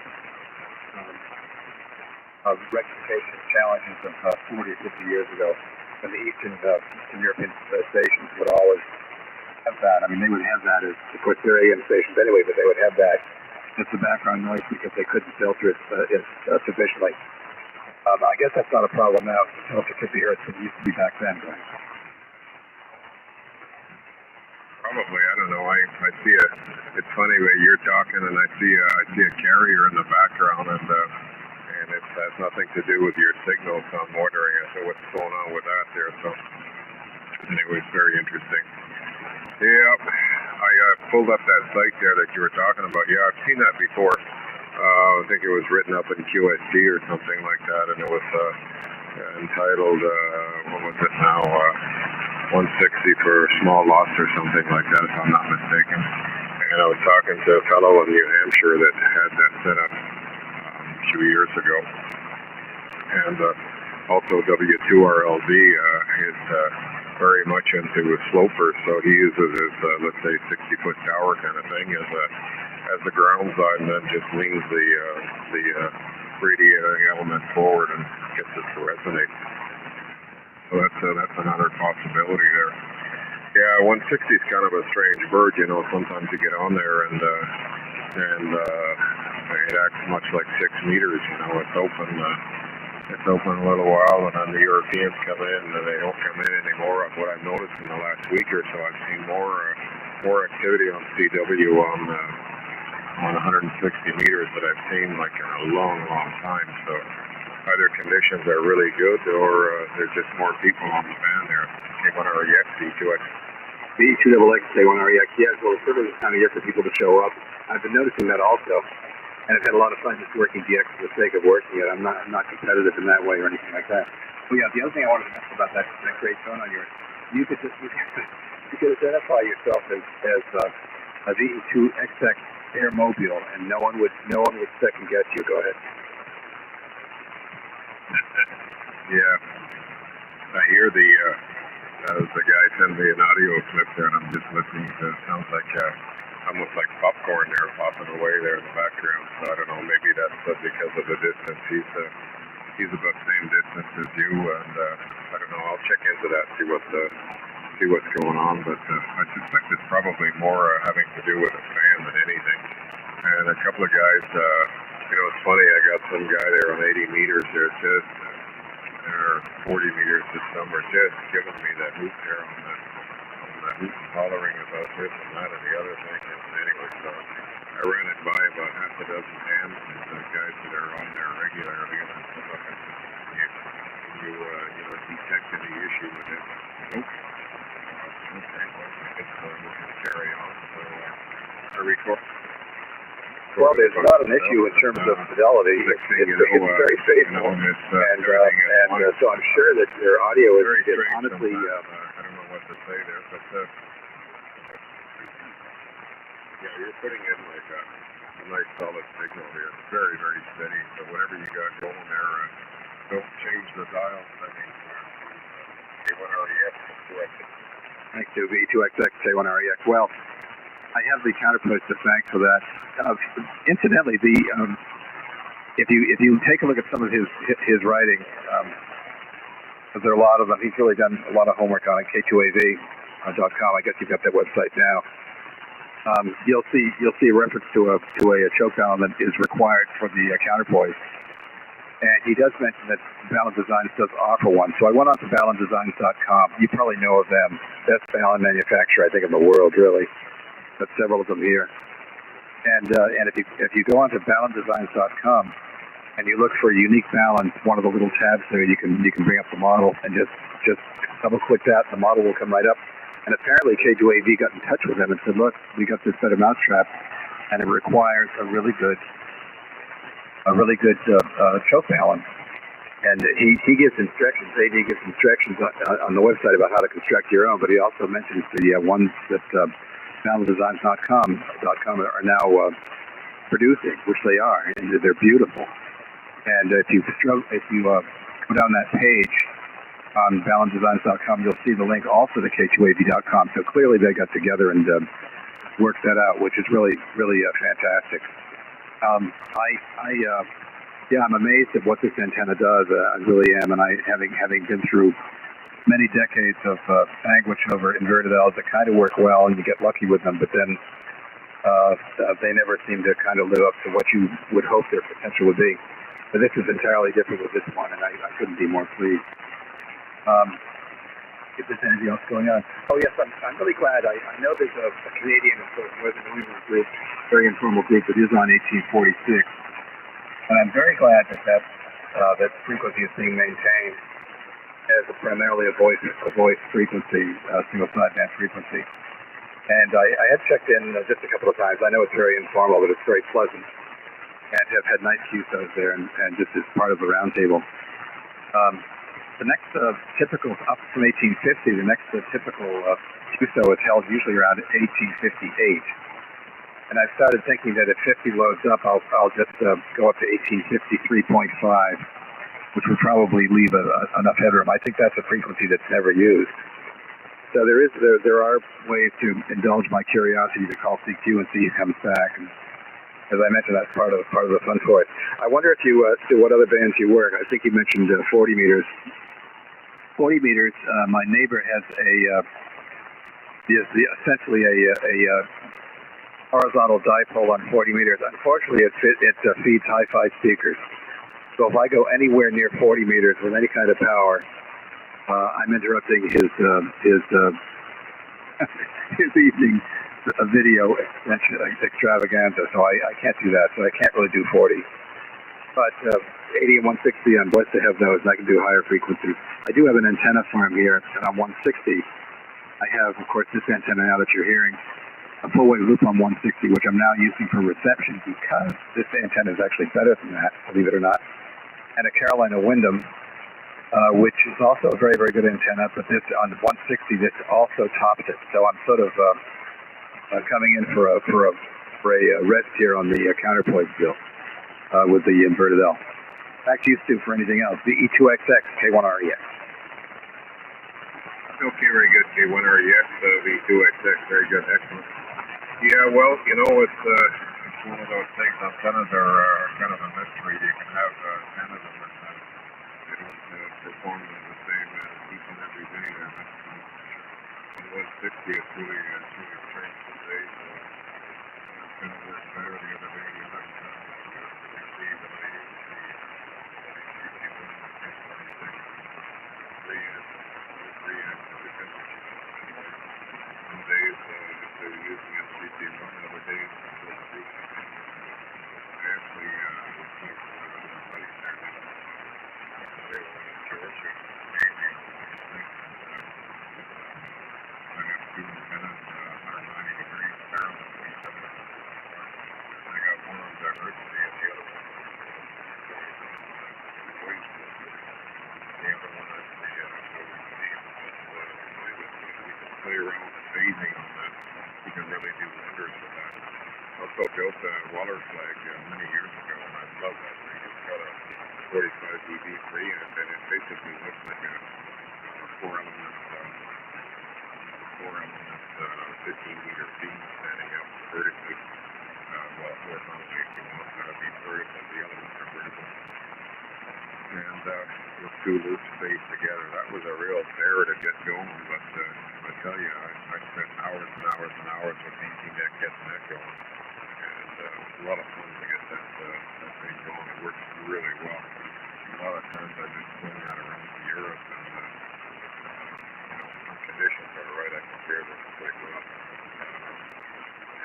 rectification challenges of 40 or 50 years ago, when the Eastern European stations would always have that. I mean, they would have that as, of course, they're AM stations anyway, but they would have that as the background noise because they couldn't filter it sufficiently. I guess that's not a problem now. It's up to 50 hertz, but it used to be back then, right? Probably, I don't know. I see it's funny that you're talking, and I see a carrier in the background, and it has nothing to do with your signal, so I'm wondering what's going on with that there. So anyway, it's very interesting. Yeah, I pulled up that site there that you were talking about. Yeah, I've seen that before. I think it was written up in QSD or something like that, and it was entitled, what was it now, 160 for small loss or something like that, if I'm not mistaken. And I was talking to a fellow in New Hampshire that had that set up a few years ago. And also W2RLV is very much into slopers, so he uses his, let's say, 60-foot tower kind of thing as the ground side, and then just leans the radiating element forward and gets it to resonate. So that's another possibility there. Yeah, 160 is kind of a strange bird, sometimes you get on there and it acts much like 6 meters, it's open a little while, and then the Europeans come in, and they don't come in anymore. What I've noticed in the last week or so, I've seen more activity on CW on 160 meters that I've seen like in a long, long time. So either conditions are really good, or there's just more people on the band there. K1REX, E2X. The E2XX, K1REX, yes, well, it's certainly this time of year for people to show up. I've been noticing that also. And I've had a lot of fun just working DX for the sake of working it. I'm not competitive in that way or anything like that. Oh yeah, the other thing I wanted to mention about that great tone on yours, you could identify yourself as a VE2XX Airmobile, and no one would second guess you. Go ahead. Yeah, I hear the guy send me an audio clip there, and I'm just listening to it. Sounds like almost like popcorn there popping away there in the background. So I don't know, maybe that's because of the distance. He's about the same distance as you, and I don't know. I'll check into that, see what's going on. But I suspect it's probably more having to do with a fan than anything. And a couple of guys, it's funny. I got some guy there on 80 meters there, just or 40 meters this summer, just giving me that hoot there on the hoot and hollering about this and that and the other thing. And anyway, so I ran it by about half a dozen hands and the guys that are on there regularly, and I said, look, you detect any issue with it? Nope. Okay, well, I guess we'll just carry on. So I record. Well, there's not an issue in terms of fidelity. It's very faithful, and so I'm sure that your audio is honestly. I don't know what to say there, but yeah, you're putting in like a nice solid signal here. It's very, very steady. So whatever you got going there, Don't change the dial setting for K1REX. Thank you, V2XX K1REX. Well, I have the counterpoint to thank for that. Incidentally, if you take a look at some of his writing, there are a lot of them. He's really done a lot of homework on it. K2AV.com. I guess you've got that website now. You'll see a reference to a choke valve that is required for the counterpoise. And he does mention that Balun Designs does offer one. So I went on to balundesigns.com. You probably know of them. Best Balun manufacturer, I think, in the world, really. But several of them here. And if you go on to balundesigns.com and you look for unique Balun, one of the little tabs there, you can bring up the model and just double click that, and the model will come right up. And apparently K2AV got in touch with them and said, look, we got this set of mousetrap, and it requires a really good choke Balun. And he gives instructions. AD gives instructions on the website about how to construct your own. But he also mentions the ones that BalunDesigns.com are now producing, which they are, and they're beautiful. And if you go down that page on BalunDesigns.com, you'll see the link also to K2AV.com. So clearly they got together and worked that out, which is really fantastic. I'm amazed at what this antenna does. I really am, and having been through many decades of anguish over inverted L's that kind of work well, and you get lucky with them, but then they never seem to kind of live up to what you would hope their potential would be. But this is entirely different with this one, and I couldn't be more pleased. If there's anything else going on. Oh yes, I'm really glad. I know there's a Canadian sort of Northern New England group, very informal group that is on 1846, and I'm very glad that frequency is being maintained as primarily a voice frequency, single sideband frequency. And I had checked in just a couple of times. I know it's very informal, but it's very pleasant, and have had nice QSOs there, and just as part of the roundtable. The next typical, up from 1850, the next typical QSO is held usually around 1858. And I've started thinking that if 50 loads up, I'll just go up to 1853.5, which would probably leave enough headroom. I think that's a frequency that's never used. So there are ways to indulge my curiosity to call CQ and see who comes back. And as I mentioned, that's part of the fun for it. I wonder if you what other bands you work. I think you mentioned 40 meters. 40 meters. My neighbor has essentially a horizontal dipole on 40 meters. Unfortunately, it feeds hi-fi speakers. So if I go anywhere near 40 meters with any kind of power, I'm interrupting his evening video extravaganza. So I can't do that. So I can't really do 40. But 80 and 160, I'm blessed to have those, and I can do higher frequencies. I do have an antenna farm here, and on 160, I have, of course, this antenna now that you're hearing, a full-wave loop on 160, which I'm now using for reception because this antenna is actually better than that, believe it or not. And a Carolina Windham, which is also a very, very good antenna, but this on 160, this also tops it. So I'm sort of coming in for a rest here on the counterpoise deal with the inverted L. Back to you, Stu, for anything else. The E2XX K1REX. Okay, very good. K1REX, V2XX, very good, excellent. Yeah, well, it's one of those things. Antennas are kind of a mystery. You can have antennas that they don't perform the same each and every day. On 160, it's really strange to say. It's going to work better the other day. The other received an some days they're using SCP1, other days actually reflects everybody there. They were in Georgia, mainly things. I have two antennas, 190 degrees, barrel, 27. I got one on diversity and the other one the other one is the play around with the phasing on that. You can really do wonders with that. Also built a water flag many years ago, and I love that thing. It's got a 45 dB preamp, and it basically looks like a four-element 15-meter beam standing up vertically. Well, horizontally if you want. Beam vertical, the elements are vertical. And with two loops spaced together, that was a real bear to get going, but I tell you, I spent hours and hours and hours with painting that getting that going. And it was a lot of fun to get that thing going. It works really well. A lot of times I've been pulling that around to Europe, and when conditions are right, I can hear them quite well.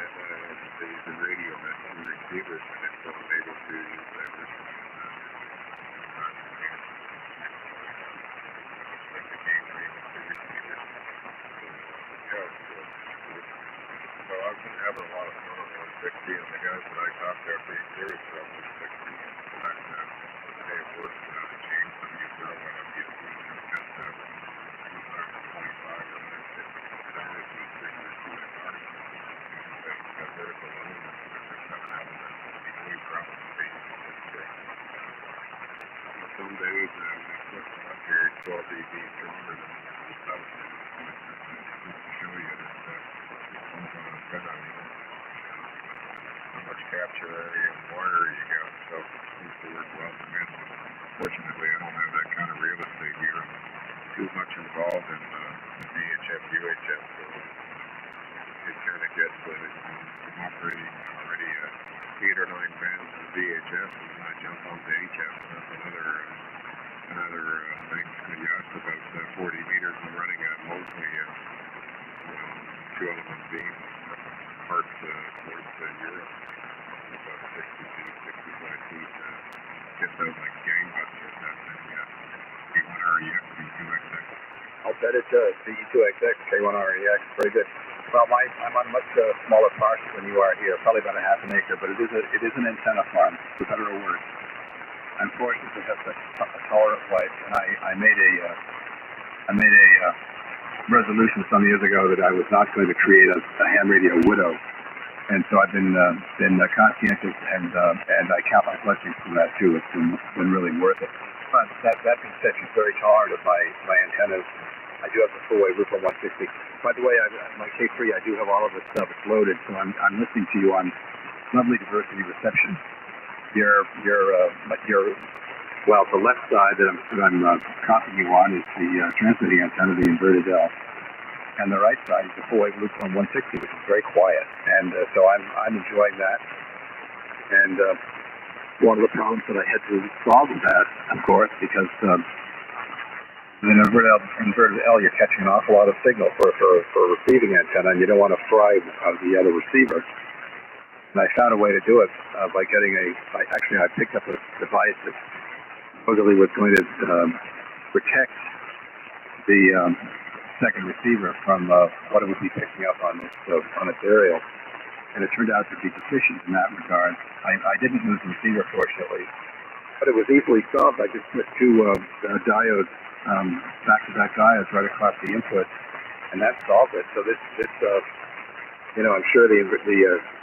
And the radio has two receivers in it, so I'm able to use that instrument. So I've been having a lot of fun on 160, and the guys that I talked to are pretty serious about 160. In fact, they have worked to change some of these early WC just 25 or 150. That is the figure to the car. It's got vertical elements, there's just 7 elements between drop and base. Some days they put up here 12 dB stronger than the south. Just to show you that how much capture area and wire you got, so it seems to work well for me. Fortunately, I don't have that kind of real estate here. I'm too much involved in the VHF, UHF, so it kind of gets I'm operating already 8 or 9 bands in VHF, and when I jump on to HF, that's another thing. You asked about 40 meters. I'm running at mostly 2-element beams parked towards Europe, about 60 feet, 65 feet. Gets out like gangbusters, that thing. K1REX, V2XX. I'll bet it does. V2XX, K1REX, very good. Well, I'm on much smaller parcel than you are here, probably about a half an acre, but it is an antenna farm, for better or worse. I'm fortunate to have such a tolerant wife, and I made a resolution some years ago that I was not going to create a ham radio widow, and so I've been conscientious, and I count my blessings for that too. It's been really worth it. But that being said, she's very tolerant of my antennas. I do have the full wave roof on 160. By the way, my K3, I do have all of this stuff. It's loaded, so I'm listening to you on lovely diversity reception. Well, the left side that I'm copying you on is the transmitting antenna, the inverted L, and the right side is the full wave loop on 160, which is very quiet, and so I'm enjoying that. And one of the problems that I had to solve with that, of course, because in an inverted L, you're catching an awful lot of signal for a receiving antenna, and you don't want to fry the other receiver. And I found a way to do it by getting I picked up a device that supposedly was going to protect the second receiver from what it would be picking up on its aerial. And it turned out to be deficient in that regard. I didn't lose the receiver, fortunately, but it was easily solved. I just put two diodes, back-to-back diodes right across the input, and that solved it. So this I'm sure the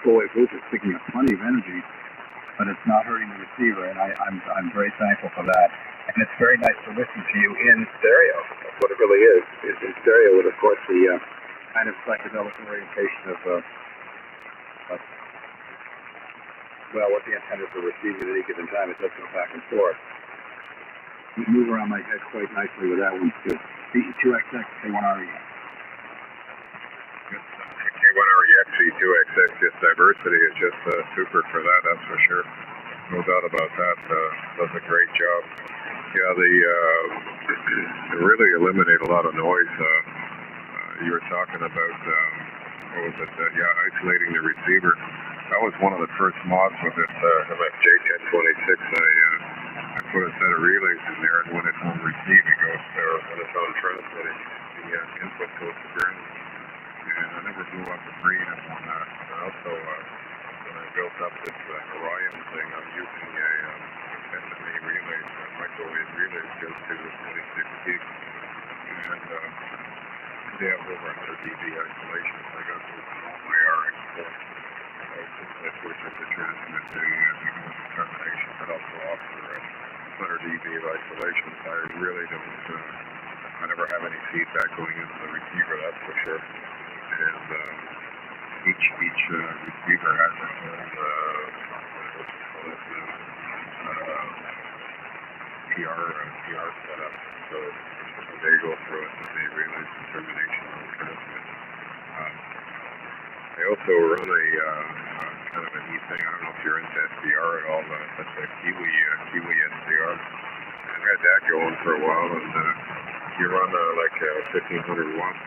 full wave loop is picking up plenty of energy, but it's not hurting the receiver, and I'm very thankful for that. And it's very nice to listen to you in stereo. That's what it really is. It's in stereo with, of course, the kind of psychedelic orientation of what the antennas are receiving at any given time. It does go back and forth. You move around my head quite nicely with that one too. V2XX, K1REX. K1REX, V2XX, just diversity is just super for that, that's for sure. No doubt about that. Does a great job. Yeah, they really eliminate a lot of noise. You were talking about, isolating the receiver. That was one of the first mods with this MFJ1026. I put a set of relays in there, and when it's on receive, it goes, or when it's on transmitting, the input goes to ground. And I never blew up the preamp on that. Also, when I built up this Orion thing, I'm using a SMA relay, microwave relay, goes to 26 gigs. And they have over 100 dB isolation. I got to use all my RX ports. Since I switched it to transmit, they go into termination, but also offer 600 dB of isolation. I really don't, I never have any feedback going into the receiver, that's for sure. And each receiver has its own PR setup. So they go through it and they realize determination on transmit. They also run a kind of a neat thing. I don't know if you're into SDR at all, but that's a Kiwi SDR. I've had that going for a while, and you run like 1500 watts,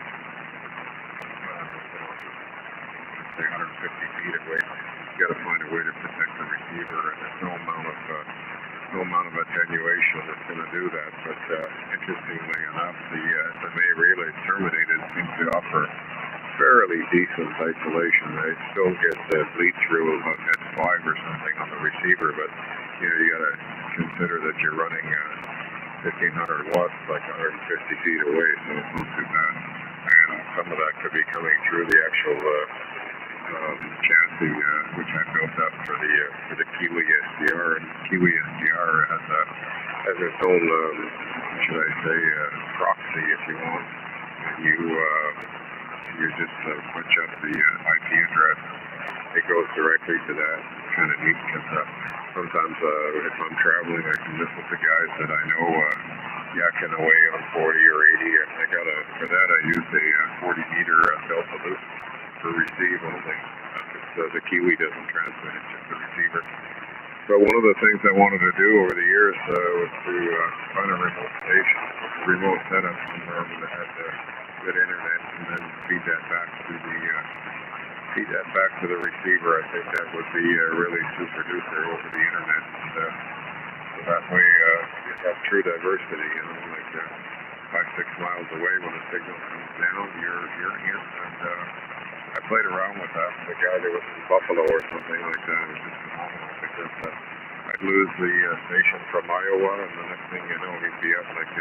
150 feet away. You got to find a way to protect the receiver, and there's no amount of attenuation that's going to do that. But interestingly enough, the SMA relay terminated seems to offer fairly decent isolation. I still get bleed through about S5 or something on the receiver, but you got to consider that you're running 1500 watts, like 150 feet away, so it's not too bad. And some of that could be coming through the actual chassis, which I built up for the Kiwi SDR. And Kiwi SDR has its own, should I say, proxy, if you want. And you just punch up the IP address. It goes directly to that. It's kind of neat because sometimes if I'm traveling, I can listen to guys that I know yakking away on 40 or 80, and for that I use a 40 meter delta loop for receive only. The Kiwi doesn't transmit, it's just the receiver. So one of the things I wanted to do over the years was to find a remote setup somewhere that had good internet, and then feed that back to the receiver. I think that would be really super duper over the internet. And, so that way you have true diversity. Like 5-6 miles away when the signal comes down, you're in. And I played around with that with a guy that was in Buffalo or something like that. It was just phenomenal because I'd lose the station from Iowa, and the next thing you know, he'd be up like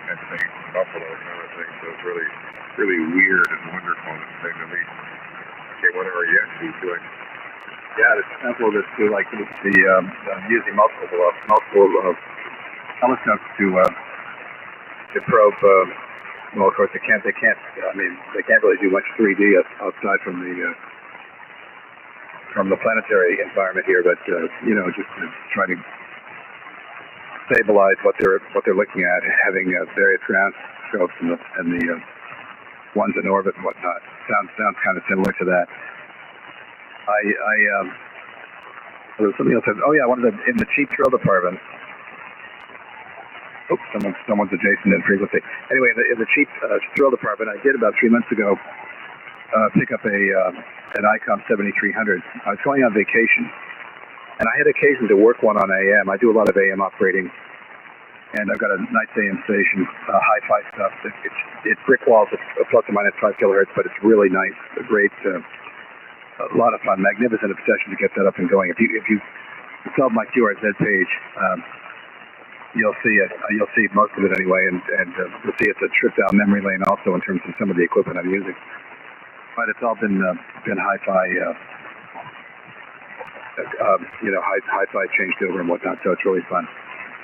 at St. Buffalo kind of thing. So it's really, really weird and wonderful to say the least. Okay, what are you actually doing? Yeah, it's simple to do like using multiple telescopes to probe. Well, of course they can't. I mean, they can't really do much 3D outside from the planetary environment here. But just to try to stabilize what they're looking at, having various ground scopes and the ones in orbit and whatnot. Sounds kind of similar to that. There was something else. Oh yeah, in the cheap drill department. Oh, someone's adjacent in frequency. Anyway, in the cheap drill department, I did about 3 months ago pick up an ICOM 7300. I was going on vacation, and I had occasion to work one on AM. I do a lot of AM operating, and I've got a nice AM station, hi-fi stuff. It's brick walls, it's plus or minus 5 kilohertz, but it's really nice. A great, a lot of fun, magnificent obsession to get that up and going. If you consult my QRZ page, you'll see most of it anyway, and you'll see it's a trip down memory lane also in terms of some of the equipment I'm using. But it's all been hi-fi, hi-fi changed over and whatnot, so it's really fun.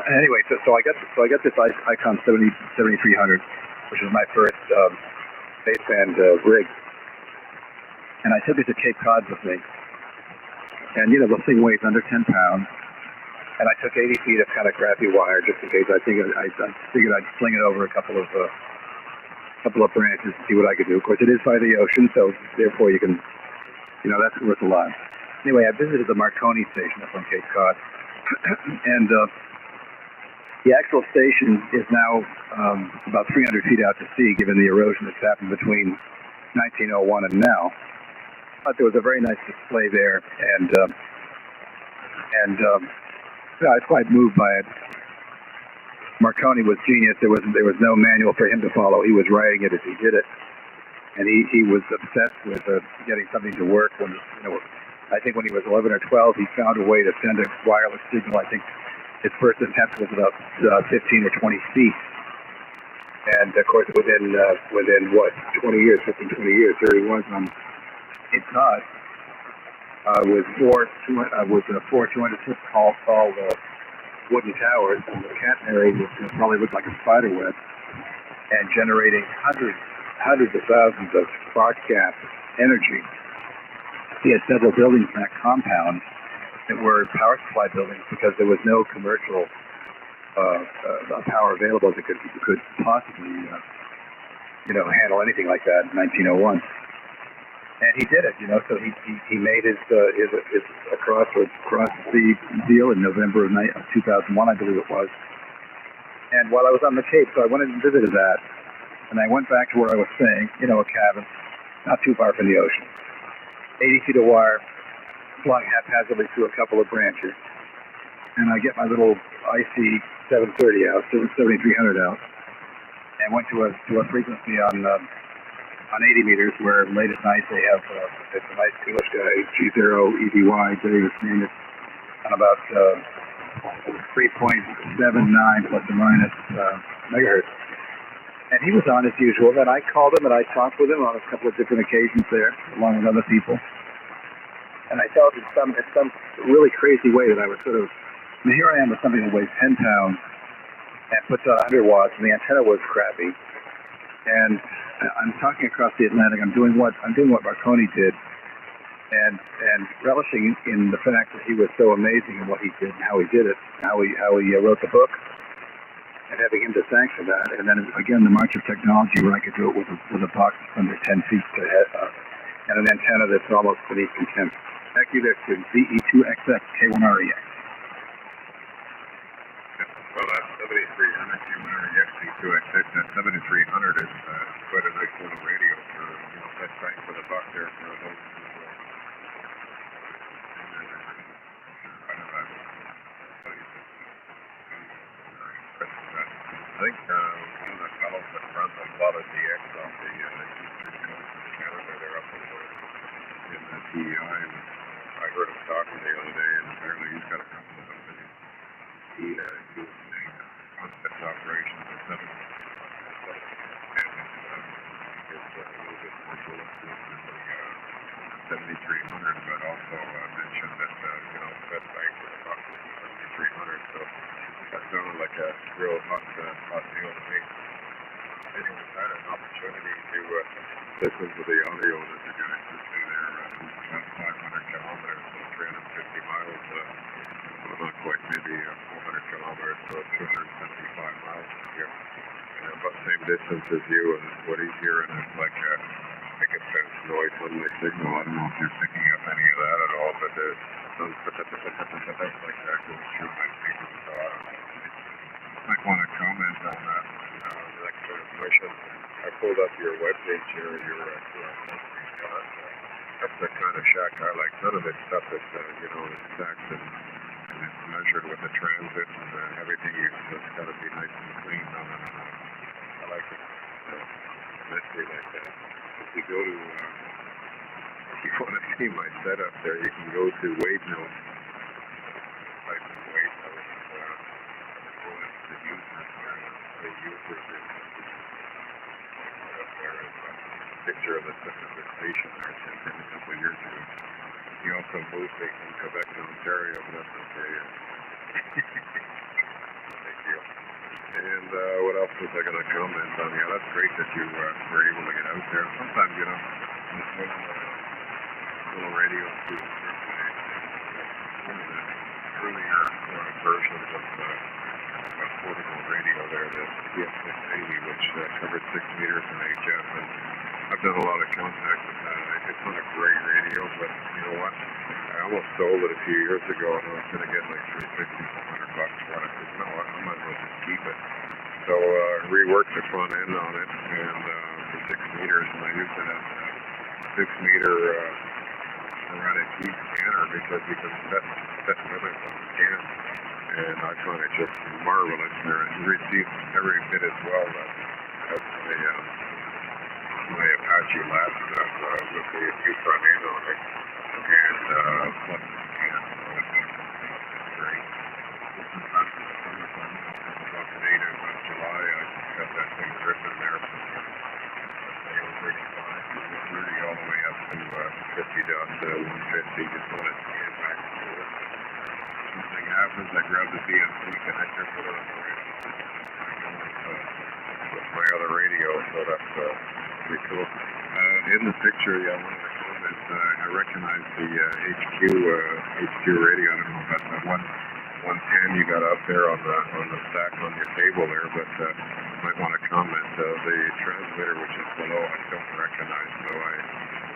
Anyway, so I got this ICOM 7300, which is my first baseband rig, and I took it to Cape Cod with me. And the thing weighs under 10 pounds. And I took 80 feet of kind of crappy wire just in case. I figured I'd sling it over a couple of branches to see what I could do. Of course, it is by the ocean, so therefore you can, that's worth a lot. Anyway, I visited the Marconi station up on Cape Cod, and the actual station is now about 300 feet out to sea, given the erosion that's happened between 1901 and now. But there was a very nice display there, and I was quite moved by it. Marconi was genius. There was no manual for him to follow. He was writing it as he did it, and he was obsessed with getting something to work. When I think when he was 11 or 12, he found a way to send a wireless signal. I think his first attempt was about 15 or 20 feet, and of course within 15, 20 years, here he was on Cape Cod. With four 206 calls called wooden towers, and the catenary was probably looked like a spider web, and generating hundreds of thousands of spark gap energy. He had several buildings in that compound that were power supply buildings because there was no commercial power available that could possibly handle anything like that in 1901. And he did it, so he made his across the sea deal in November of 2001, I believe it was. And while I was on the Cape, so I went and visited that, and I went back to where I was staying, a cabin, not too far from the ocean. 80 feet of wire, flying haphazardly through a couple of branches. And I get my little IC 730 out, 7300 out, and went to a frequency on 80 meters, where late at night they have it's a nice English guy, G0 EBY, Davis named it, on about 3.79 plus or minus megahertz. And he was on as usual. Then I called him and I talked with him on a couple of different occasions there, along with other people. And I felt in some really crazy way that I was here I am with something that weighs 10 pounds and puts out 100 watts, and the antenna was crappy. And I'm talking across the Atlantic. I'm doing what Marconi did, and relishing in the fact that he was so amazing in what he did and how he did it, how he wrote the book, and having him to sanction that. And then again, the march of technology, where I could do it with a box under 10 feet to head and an antenna that's almost beneath contempt. Thank you, that's ZE2XX K1REX. Well, that 7300 K1REX Z2XX, that 7300 is quite a nice little radio for, that's bang for the buck there for those who I think one of the fellows that runs a lot of DX off the eastern coast of Canada, they're up in the TEI. I heard him talking the other day, and apparently he's got a couple of companies. He doing concept operations at 7. And it's a little bit more bulletproof than the 7300, but also mentioned that, best bang for the buck is the 7300. So that sounded like a real hot deal to me. Anyway, I had an opportunity to listen to the audio that the guys were saying there, about 500 kilometers, so 350 miles, well, not quite, maybe 400 kilometers, so 275 miles from here. And about the same distance as you, and what he's hearing is like a picket fence noise on my signal. I don't know if you're picking up any of that at all, but there's some like that going through my signal, so I don't know. Might want to comment on that next information. I pulled up your webpage here, that's the kind of shack I like. None of this stuff is, it's stacked and it's measured with the transit and everything. It's got to be nice and clean. No. I like it. Messy like that. If you go to, if you want to see my setup there, you can go to Wave Notes. Type in Wave Notes. Go into the users there. The users there is a picture of the specific station there sent in a couple of years ago. He also moved me from Quebec to Ontario, but that's okay. Thank you. And what else was I going to comment on? Yeah, that's great that you were able to get out there. Sometimes, little radio to one of the earlier versions of portable radio there, the TF680, which covered 6 meters in HF, and I've done a lot of contact with that. It's not a great radio, but you know what? I almost sold it a few years ago, and I was going to get like $350, $400 for it. No, I might as well just keep it. So reworked the front end on it, and for 6 meters, and I used it as a 6-meter ceramic heat scanner because you can set limits on the scan. And I find it just marvelous there. It receives every bit as well as my Apache lab stuff with the new front end on it. And plus the scan. It's great. Sometimes in the summertime, about the date of July, I got that thing dripping there from 30 all the way up to 50.150. Just want to scan back and forth. Something happens, I grab the DNC connector, put it on the radio. I go with my other radio, so that's pretty cool. In the picture, one of the comments, I recognize the HQ radio. I don't know if that's the 110 you got up there on the stack on your table there, but might want to comment. The transmitter, which is below, I don't recognize, so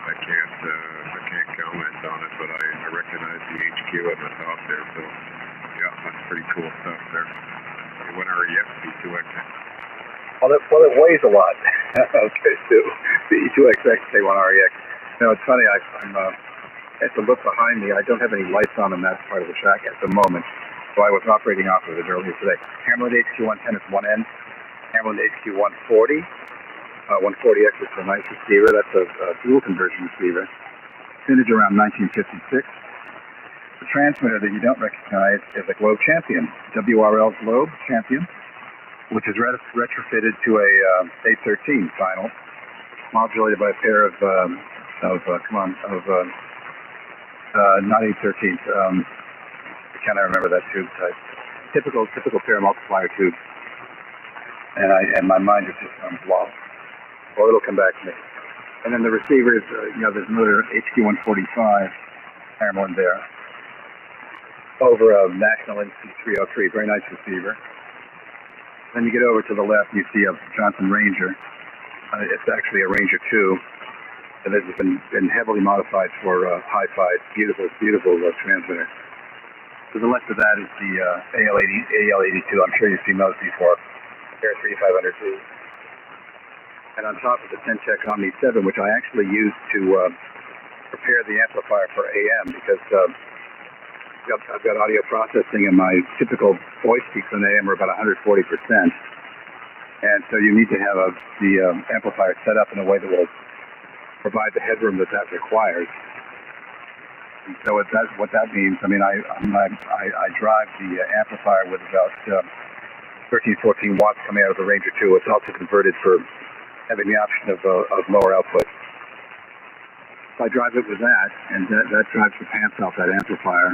I can't comment on it, but I recognize the HQ at the top there. So yeah, that's pretty cool stuff there. What are E2XX? Well, it weighs a lot. Okay, so the E2XX K1REX. You know, it's funny. I'm at the look behind me. I don't have any lights on in that part of the shack at the moment, so I was operating off of it earlier today. Hammerland HQ110 is one end. Hammerland HQ140. 140X is a nice receiver. That's a dual conversion receiver. Vintage around 1956. The transmitter that you don't recognize is a Globe Champion, WRL Globe Champion, which is retrofitted to a 813 final, modulated by a pair of not 813s. I can't remember that tube type. Typical pair of multiplier tubes. And my mind is just on blah. Well, it'll come back to me. And then the receivers, there's another HQ145 Hammerland there. Over a National NC303, very nice receiver. Then you get over to the left, you see a Johnson Ranger. It's actually a Ranger 2. And this has been heavily modified for hi-fi. Beautiful transmitter. To the left of that is the AL82. I'm sure you've seen those before. They're 3500T. And on top of the Tentec Omni 7, which I actually used to prepare the amplifier for AM, because I've got audio processing, and my typical voice peaks on AM are about 140%. And so you need to have the amplifier set up in a way that will provide the headroom that requires. And so what that means, I mean, I drive the amplifier with about 13-14 watts coming out of the Ranger 2. It's also converted for having the option of lower output. So I drive it with that, and that drives the pants off that amplifier.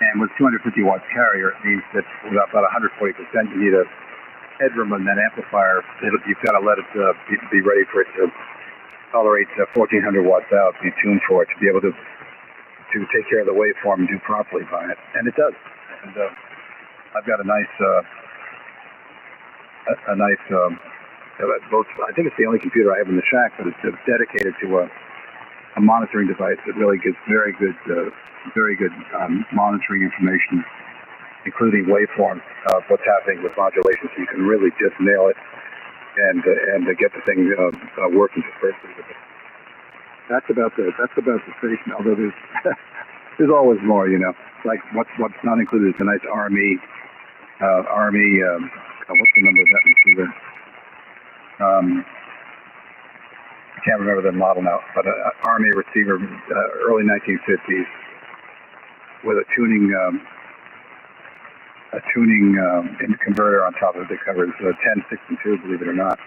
And with 250 watts carrier, it means that with about 140%, you need a headroom on that amplifier. You've got to let it be ready for it to tolerate 1400 watts out, be tuned for it, to be able to take care of the waveform and do properly by it. And it does. And I've got a nice I think it's the only computer I have in the shack, but it's dedicated to a monitoring device that really gives very good monitoring information, including waveforms of what's happening with modulation, so you can really just nail it and get the thing working perfectly. That's about the station. Although there's always more, Like what's not included is a nice Army. What's the number of that receiver? I can't remember the model now, but an Army receiver, early 1950s, with a tuning converter on top of it that covers 1062, believe it or not,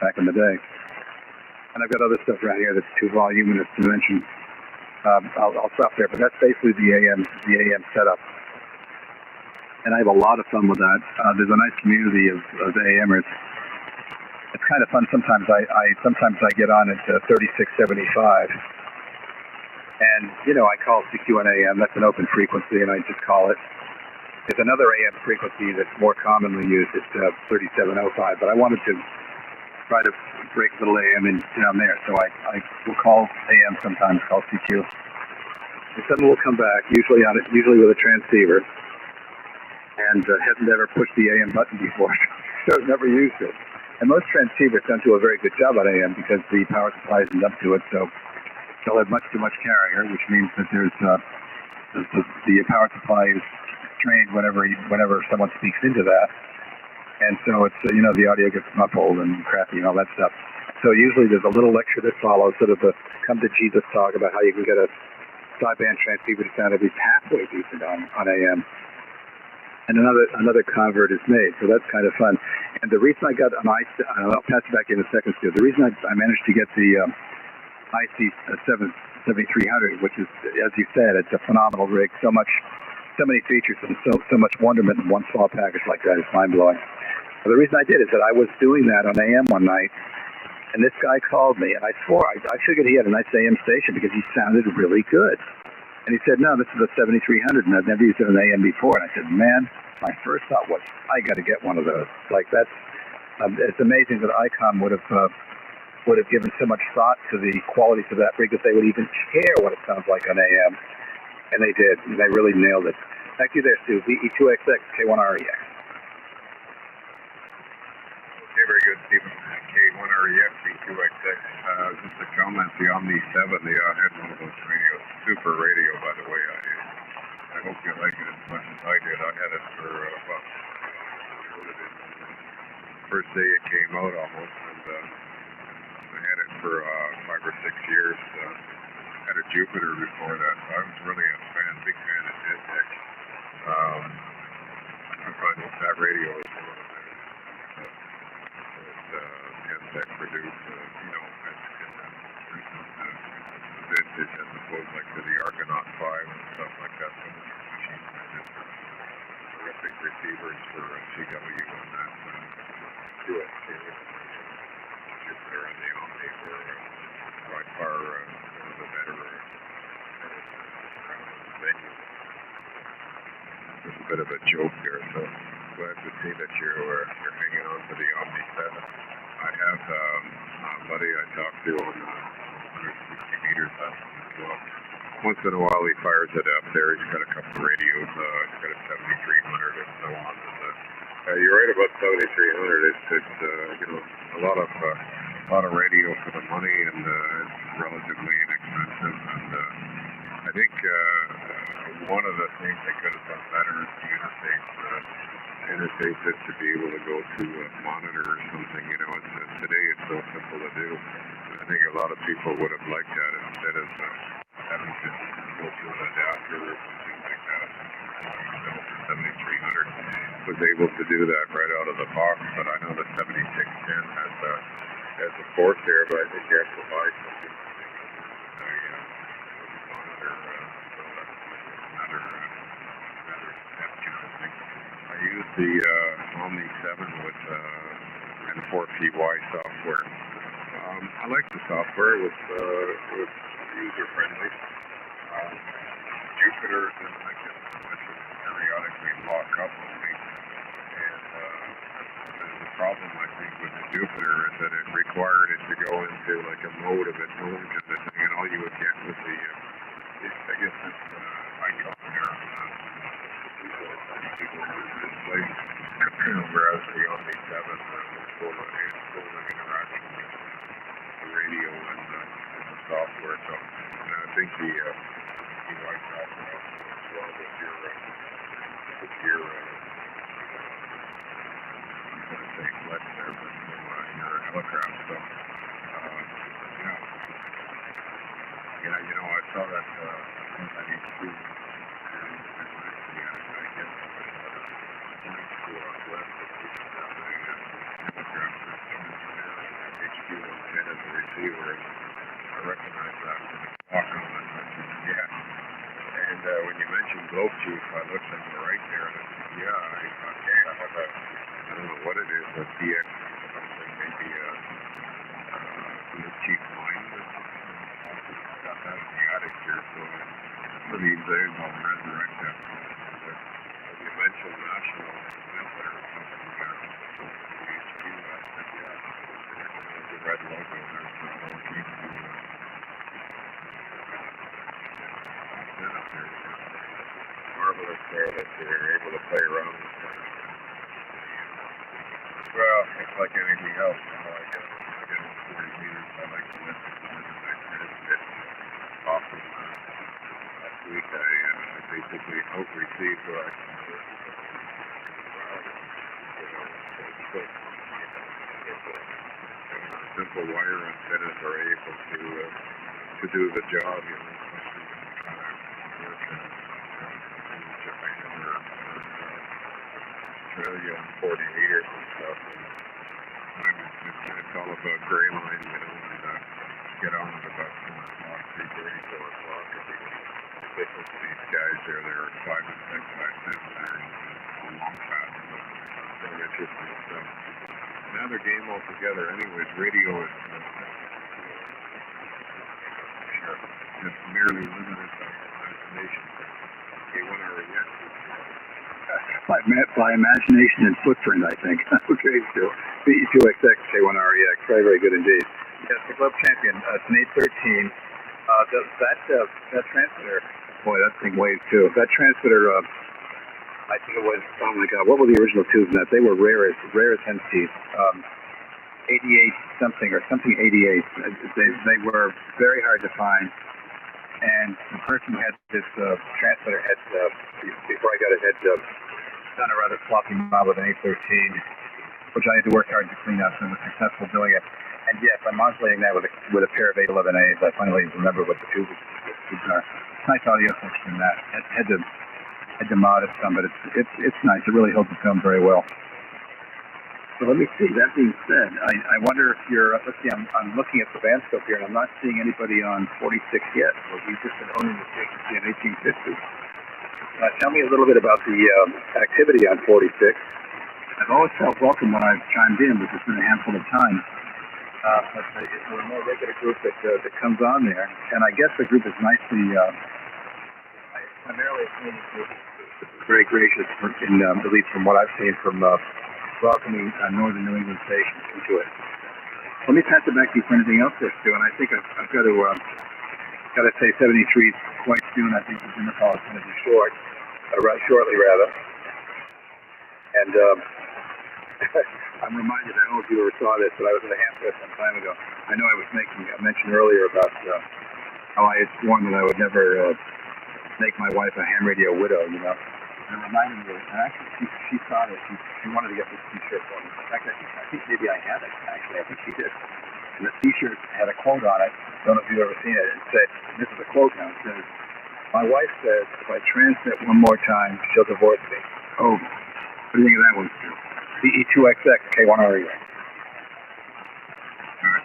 back in the day. And I've got other stuff around here that's too voluminous to mention. I'll stop there, but that's basically the AM setup. And I have a lot of fun with that. There's a nice community of AMers. It's kind of fun. Sometimes I get on at 3675, and I call CQ an AM. That's an open frequency, and I just call it. There's another AM frequency that's more commonly used. It's 3705, but I wanted to try to break a little AM in down there, so I will call AM sometimes, call CQ. And someone will come back, usually with a transceiver, and hasn't ever pushed the AM button before, so I've never used it. And most transceivers don't do a very good job on AM because the power supply isn't up to it, so they'll have much too much carrier, which means that there's the power supply is strained whenever someone speaks into that, and so it's the audio gets muffled and crappy and all that stuff. So usually there's a little lecture that follows, sort of a come to Jesus talk about how you can get a sideband transceiver to sound at least halfway decent on AM. And another convert is made, so that's kind of fun. And the reason I got an IC, I'll pass it back in a second, Stu. The reason I managed to get the IC 7300, which is, as you said, it's a phenomenal rig. So much so many features and so much wonderment in one small package like that is mind-blowing. But the reason I did is that I was doing that on AM one night, and this guy called me, and I swore, I figured he had a nice AM station because he sounded really good. And he said, no, this is a 7300, and I've never used it on AM before. And I said, man, my first thought was, I got to get one of those. Like, that's, it's amazing that ICOM would have given so much thought to the qualities of that rig that they would even care what it sounds like on AM. And they did. And they really nailed it. Thank you there, Stu. VE2XX, K1REX. Okay, very good, Stephen. K1REX, V2XX. Just a comment, the Omni 7, the had one of those radios. Super radio, by the way. I hope you like it as much as I did. I had it for, first day it came out almost, and I had it for 5 or 6 years. Had a Jupiter before that, so I was really a big fan of Tech. I find that radio is one of the better that produced, vintage as opposed like to the Argonaut 5 and stuff like that. Some of these machines are just terrific receivers for CW and that. Jupiter and the Omni were by far one of the better venues. There's a bit of a joke there, so glad to see that you're hanging on to the Omni 7. I have a buddy I talked to on 160 meters up as well. Once in a while he fires it up there. He's got a couple of radios. He's got a 7300 and so on. And, you're right about 7300. It's a lot of radio for the money, and it's relatively inexpensive. And I think one of the things they could have done better is the interface it to be able to go to a monitor or something. Today it's so simple to do. I think a lot of people would have liked that instead of having to go to an adapter or something like that. 7300 was able to do that right out of the box, but I know the 7610 has a port there, but I think you have to buy something. I use the Omni 7 with N4PY software. I like the software. It was user friendly. Jupiter, I can periodically lock up on me, and the problem I think with the Jupiter is that it required it to go into like a mode of its own kind of thing, and all you would get was the I guess it's icon there. Whereas the Omni 7 was full of interaction with the radio and the software. So, and I think the UI software as well with your I'm going to say flex there, but your helicraft. So, I saw that I need to HQ110 as a receiver, and I recognize that from the talk on it. Yeah. And when you mentioned Globe Chief, I looked on the right there, and I said, yeah, I have I don't know what it is, a DX or something, maybe Globe Chief Mine. Got that in the attic here, so one of these days I'll resurrect that. But you mentioned National Military or something there, the HQ, I said, yeah, there's a red logo there, so I'll keep marvelous there that they're able to play around with things. Well, it's like anything else, I get 40 meters, I like to listen to it. Awesome. Last week I basically out-received what I can do. Simple wire antennas are able to do the job, especially when you're trying to work in Japan or Australia on 40 meters and stuff. And it's all about gray line, and get on at about 4 o'clock, 3:30, 4 o'clock every day. listening to these guys there. They were 5 and 6 back then. They're a long pass. So interesting stuff. Another game altogether. Anyways, radio is sure. Just merely limited by imagination. K1REX by imagination and footprint, I think. Okay, so BE2XX K1REX, very, very good indeed. Yes, the Globe Champion, it's an 813. That transmitter, boy, that thing weighs too. That transmitter, I think it was, oh my God, what were the original tubes in that? They were rare as hen's teeth. 88 something or something 88. They were very hard to find. And the person who had this transmitter had, before I got it, had done a rather sloppy job with an 813, which I had to work hard to clean up and was successful doing it. And yes, I'm modulating that with a pair of 811As. I finally remember what the tubes are. Nice audio section in that. Had to mod it some, but it's nice. It really holds the film very well. So let me see. That being said, I wonder if you're. Let's see. I'm looking at the band scope here, and I'm not seeing anybody on 46 yet. Well, we've just been owning the frequency in 1850. Tell me a little bit about the activity on 46. I've always felt welcome when I've chimed in, but it's been a handful of times. But it's a more regular group that comes on there, and I guess the group is nicely, primarily a Canadian group. Very gracious, at least from what I've seen from welcoming northern New England stations into it. Let me pass it back to you for anything else there, Stu, and I think I've got to say 73 quite soon. I think the dinner call is going to be shortly rather. And I'm reminded, I don't know if you ever saw this, but I was at a ham fest some time ago. I know I was making a mention earlier about how I had sworn that I would never make my wife a ham radio widow, you know. And it reminded me, and actually she saw this, she wanted to get this t-shirt for me. In fact, I think maybe I had it, actually. I think she did. And the t-shirt had a quote on it. I don't know if you've ever seen it. It said, this is a quote now, it says, my wife says, if I transmit one more time, she'll divorce me. Oh, what do you think of that one, Stu? BE2XX K1REX. I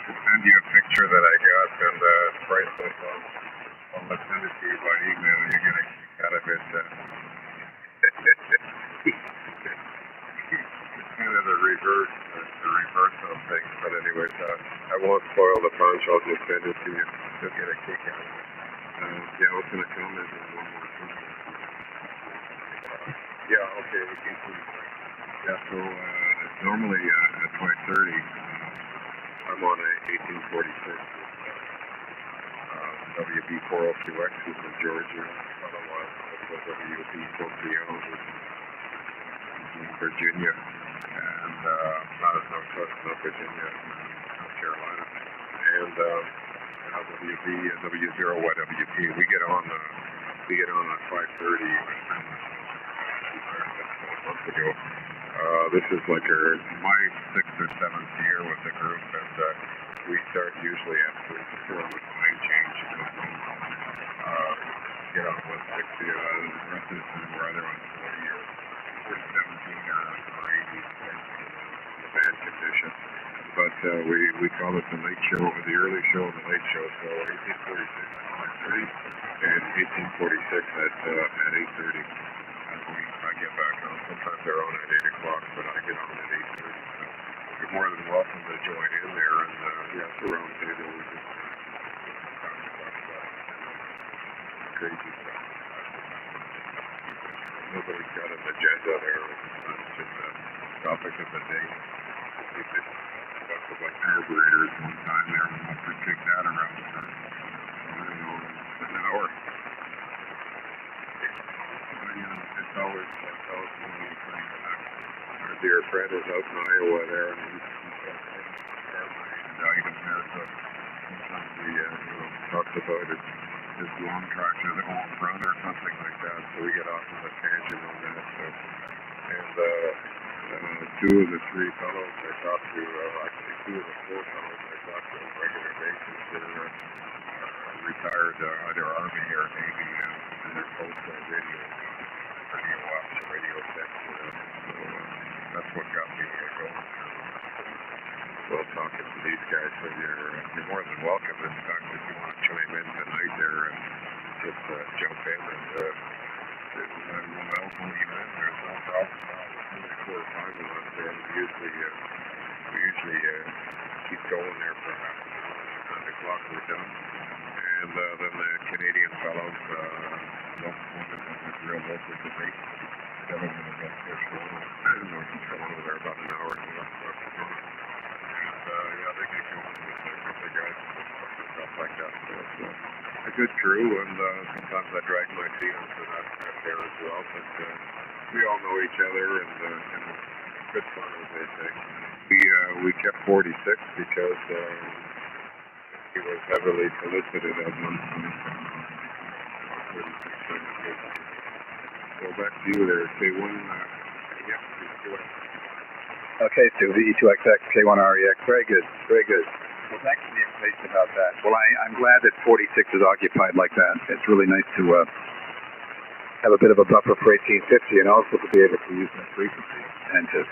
should send you a picture that I got, and it's priceless. I'll send it to you by email. You're going to kick out of it. It's kind of the reverse of things, but anyways, I won't spoil the punch. I'll just send it to you. You'll get a kick out of it. Yeah, what's going to come is one more thing. Yeah, okay. Yeah, so normally at 5:30, I'm on a 1846 WB402X in Georgia, otherwise also WB430 in Virginia, and not as northwest of Virginia, South Carolina, and W0YWP. We get on at 5:30 months ago. This is like my 6th or 7th year with the group, and we start usually after before the line change. Get on 160. The rest of the time we're either on 40 or 17 or 80 in bad condition. But we call it the late show, or the early show, and the late show. So 1846 at 5:30 and 1846 at 8:30. I get back on. Sometimes they're on at 8 o'clock, but I get on at 8:30. So you're more than welcome to join in there. And yeah, it's a round table. We just talk about crazy stuff. Nobody's got an agenda there. It's just a topic of the day. We did talk about carburetors one time there. We must have kicked that around for, I don't know, an hour. It's always one of these things. Our dear friend is out in Iowa there, and he's items there, so sometimes he talks about it. His long tracks are the home run or something like that, so we get off on a tangent on that. So, and 2 of the 3 fellows I talk to, actually 2 of the 4 fellows I talk to on a regular basis, they're retired either Army or Navy, and they're both radio ops, radio techs. So that's what got me going. Well, talking to these guys, so you're more than welcome. In fact, if you want to chime in tonight there and just jump in and when else when you in, there's no problem. Only 4 or 5 of us, and we usually keep going there for half an hour. At 10 o'clock we're done. And then the Canadian fellows, real local to me. Seven minutes up to Toronto, north of Toronto, they're about an hour and a half up to Toronto. And yeah, they get going with a couple of guys and stuff like that. So it's a good crew, and sometimes I drag my feet into that there as well. But we all know each other, and good fun, as they say. We kept 46 because he was heavily solicited at one point. 46 So back to you there, K1. Yeah, go ahead. Okay, Stu, VE2XX, K1REX. Very good, very good. Well, thanks for the information about that. Well, I'm glad that 46 is occupied like that. It's really nice to have a bit of a buffer for 1850 and also to be able to use that frequency and to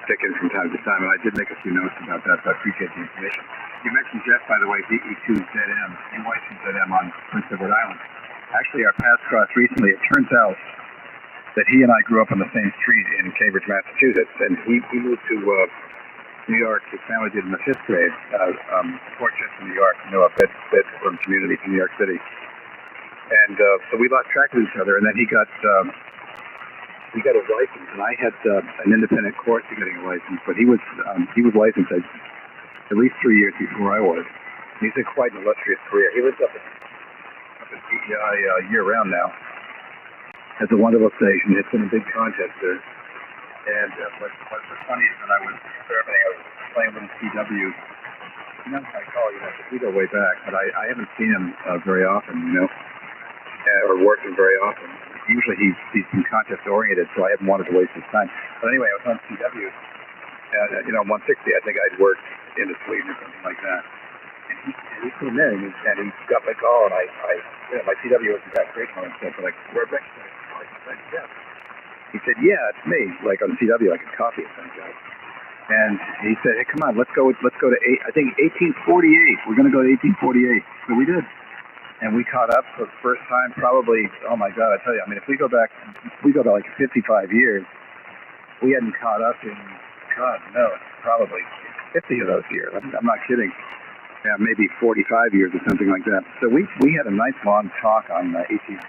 stick in from time to time. And I did make a few notes about that, so I appreciate the information. You mentioned Jeff, by the way, VE2ZM, NY2ZM on Prince Edward Island. Actually, our paths crossed recently. It turns out that he and I grew up on the same street in Cambridge, Massachusetts, and he moved to New York. His family did in the 5th grade, Portchester, New York, Bedford community from New York City. And so we lost track of each other, and then he got his license, and I had an independent course to getting a license, but he was licensed at least 3 years before I was. He's had quite an illustrious career. He lives up in PEI year-round now. Has a wonderful station. It's in a big contest there. And what's funny is when I was serving, I was playing with CW. You know, I call we go way back, but I haven't seen him very often, or worked him very often. Usually he's contest-oriented, so I haven't wanted to waste his time. But anyway, I was on CW. 160, I think I'd worked into Sweden or something like that. And he came in, and he got my call, and my CW wasn't that great when I said, but we're back. Yeah. He said, yeah, it's me, like on CW, like a copy of something. And he said, hey, come on, let's go to 1848. We're going to go to 1848. So we did. And we caught up for the first time probably, oh my God, I tell you, I mean, if we go back like 55 years, we hadn't caught up in, God, no, probably 50 of those years. I'm not kidding. Yeah, maybe 45 years or something like that. So we had a nice long talk on 1848.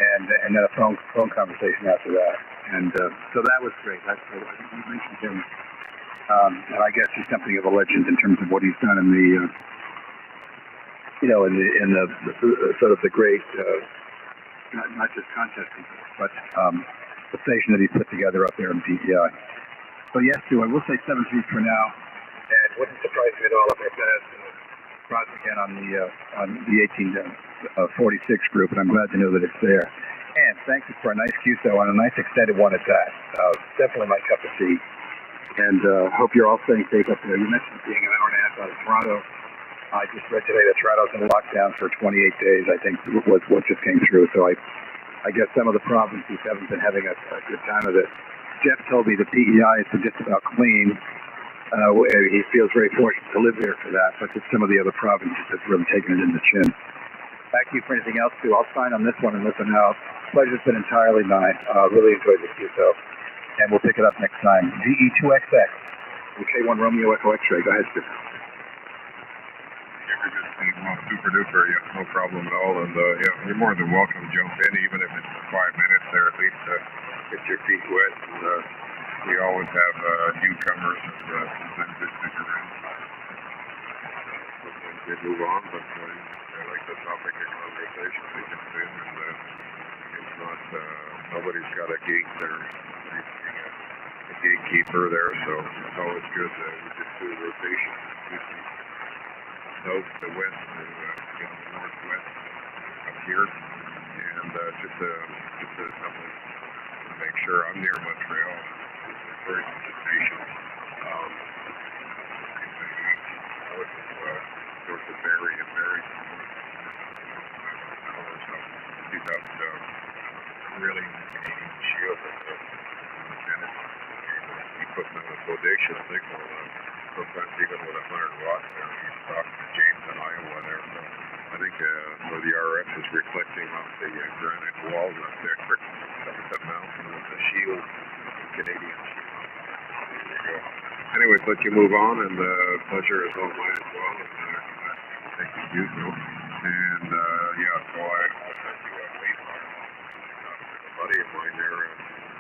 And then a phone conversation after that, and so that was great. You mentioned him, and I guess he's something of a legend in terms of what he's done in the, in the sort of the great, not just contesting, but the station that he's put together up there in PEI. So yes, Stu, I will say 7-3 for now, and it wouldn't surprise me at all if I said cross again on the 1846 group, and I'm glad to know that it's there. And thank you for a nice QSO and a nice extended one at that. Definitely my cup of tea. And hope you're all staying safe up there. You mentioned being an hour and a half out of Toronto. I just read today that Toronto's in lockdown for 28 days, I think was what just came through. So I guess some of the provinces haven't been having a good time of it. Jeff told me the PEI has been just about clean. He feels very fortunate to live there for that, but just some of the other provinces have really taken it in the chin. Back to you for anything else, too. I'll sign on this one and listen out. Pleasure's been entirely mine. Really enjoyed this QSO. And we'll pick it up next time. VE2XX, K1 Romeo Echo X-ray. Go ahead, Stu. Well, super duper, yeah, no problem at all. And yeah, you're more than welcome to jump in, even if it's 5 minutes there, at least get your feet wet. And, we always have newcomers and sometimes they stick around. Sometimes they move on, but they like the topic of conversation. They jump in, and it's not, nobody's got a gate there. Nobody's being a gatekeeper there, so it's always good. We just do a rotation. South to west to northwest up here, and just something to make sure I'm near Montreal. It's very good station. North of Barrie and Barrie. So he's got really shield and tennis. He puts in a flotation signal. Sometimes even with 100 watts there, he's talking to James in Iowa there. So I think where the RF is reflecting off the granite walls up there for the mountain with the shield, Canadian shield. There you go. Anyways, let you move on, and pleasure is all mine as well. And thank you, And yeah, so I'll send you a link on a buddy of mine there.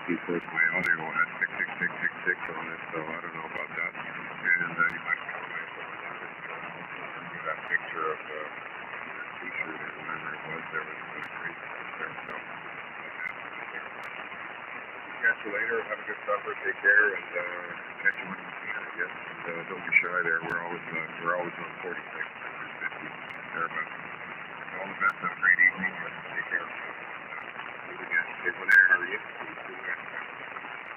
He says my audio had 66666 on it, so I don't know about that. And you might want to nice over that. I'll send you that picture of the t-shirt or whatever it was. There was a great there. So catch you later. Have a good supper. Take care, and catch you when you can, I guess. And don't be shy there. We're always on 46, 50 thereabouts. All the best. Have a great evening. And take care. Okay, what area are you?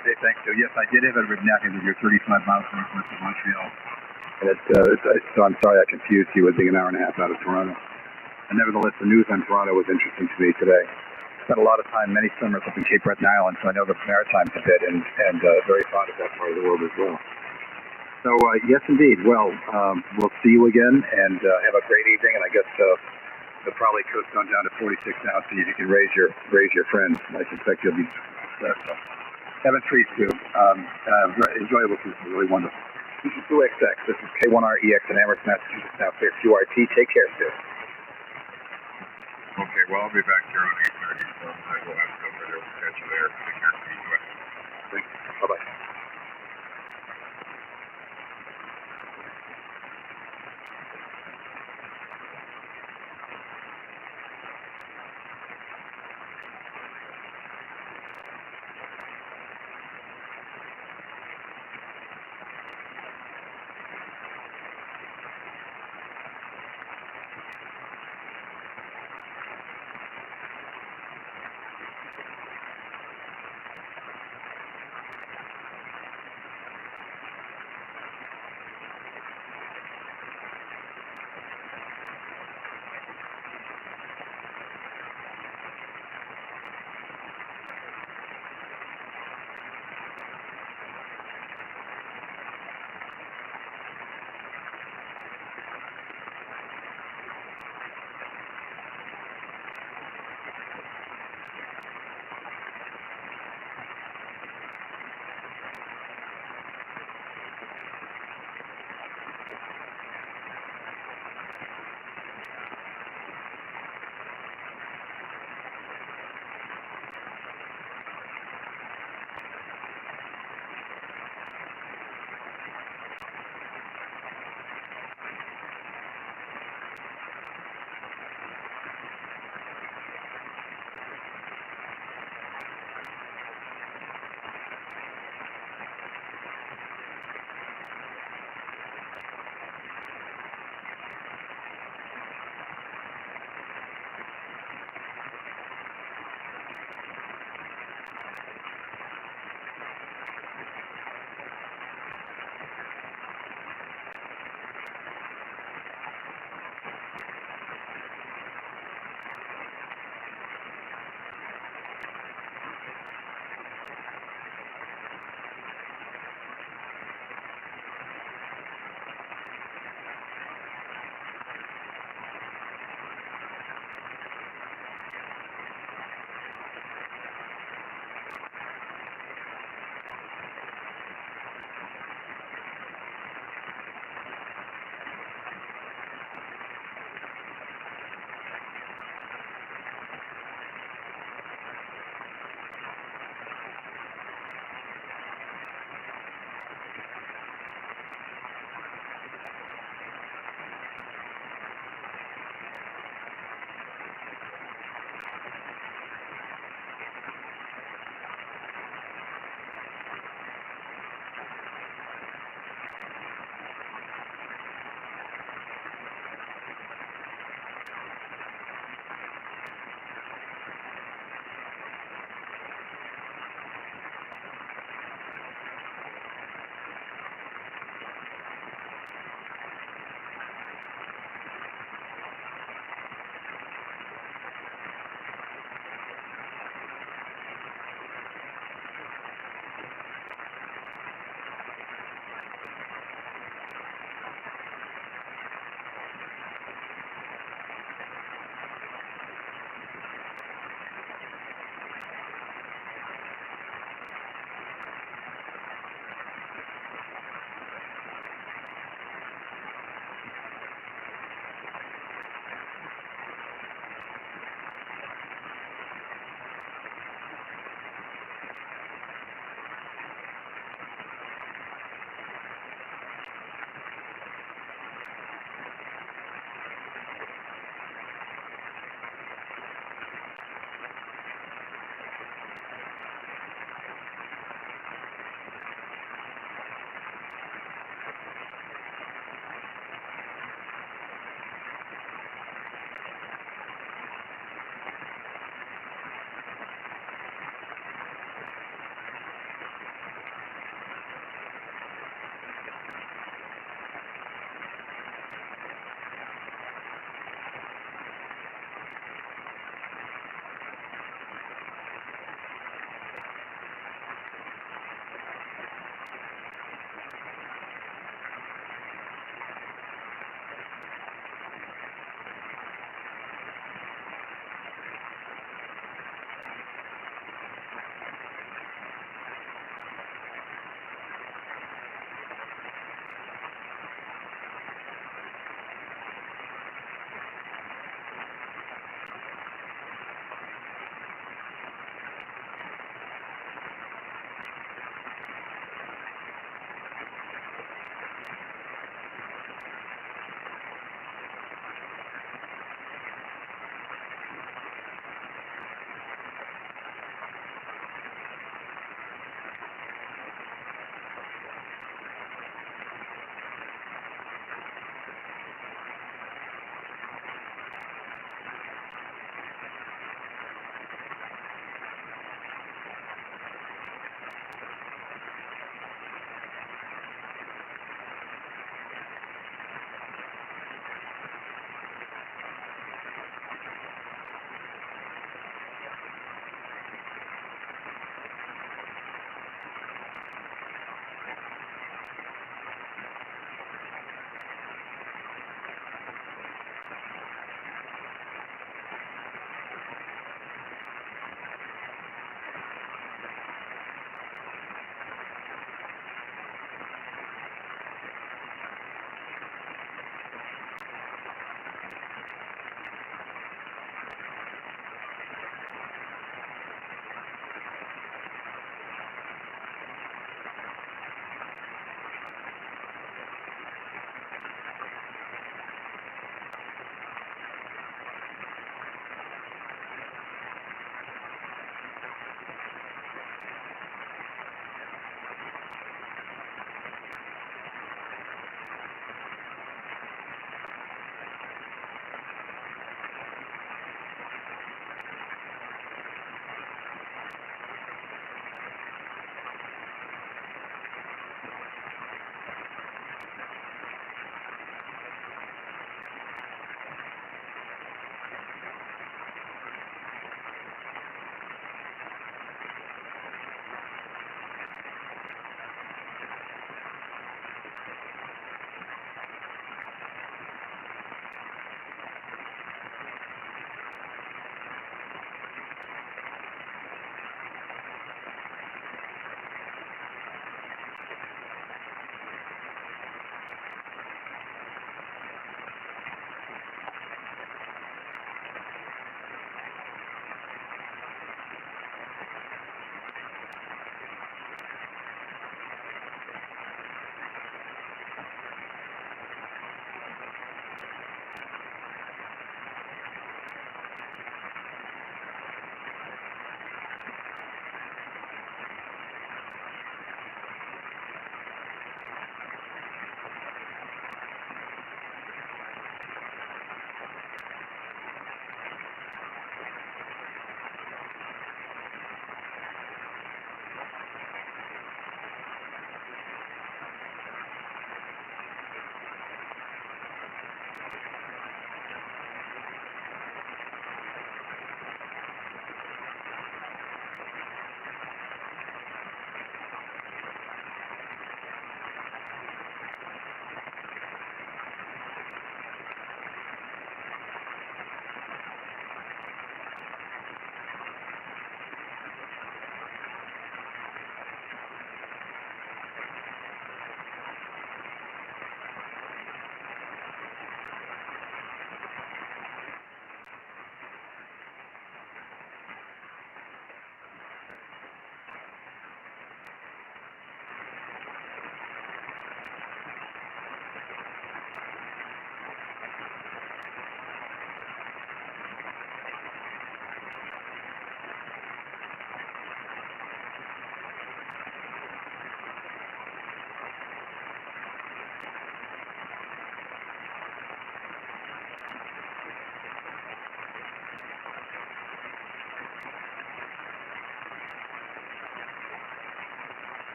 Hey, thanks, Joe. Yes, I did have it written down that you're 35 miles northwest of Montreal. And so I'm sorry I confused you with being an hour and a half out of Toronto. And nevertheless, the news on Toronto was interesting to me today. Spent a lot of time, many summers up in Cape Breton Island, so I know the Maritimes a bit, and very fond of that part of the world as well. So yes, indeed. Well, we'll see you again, and have a great evening. And I guess they'll probably coast on down to 46 now, so you can raise your friends. I suspect you'll be Kevin Trees too. Enjoyable too. Really wonderful. This is 2XX. This is K1REX in Amherst, Massachusetts. Now clear QRT. Take care, Stu. Okay, well, I'll be back here on 8:30, so I will have somebody to catch you there. Take care. Thanks. Bye-bye.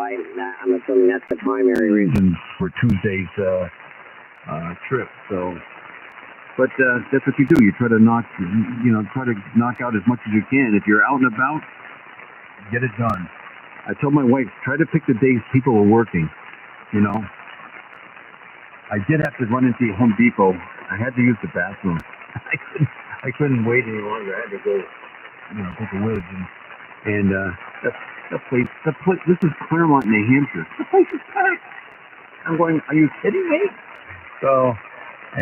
right. I'm assuming that's the primary reason. For Tuesday's trip. So, but that's what you do. You try to knock out as much as you can. If you're out and about, get it done. I told my wife, try to pick the days people are working. You know, I did have to run into Home Depot. I had to use the bathroom. I couldn't wait any longer. I had to go, take a whiz. And that place. This is Claremont, New Hampshire. The place is packed. I'm going, are you kidding me? So,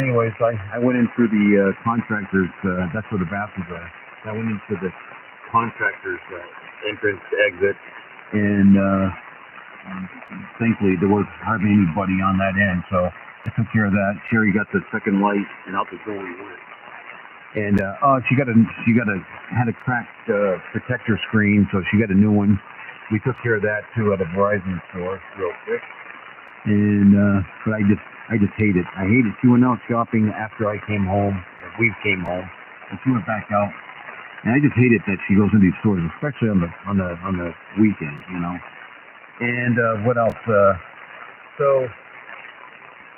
anyways, I went in through the contractor's, that's where the bathrooms are. I went into the contractor's entrance, exit, and thankfully there was hardly anybody on that end, so I took care of that. Sherry got the second light, and out the door we went. And she had a cracked protector screen, so she got a new one. We took care of that too at a Verizon store real quick. And but I just hate it. I hate it. She went out shopping after I came home, or we came home, and she went back out. And I just hate it that she goes into these stores, especially on the weekend, And what else? So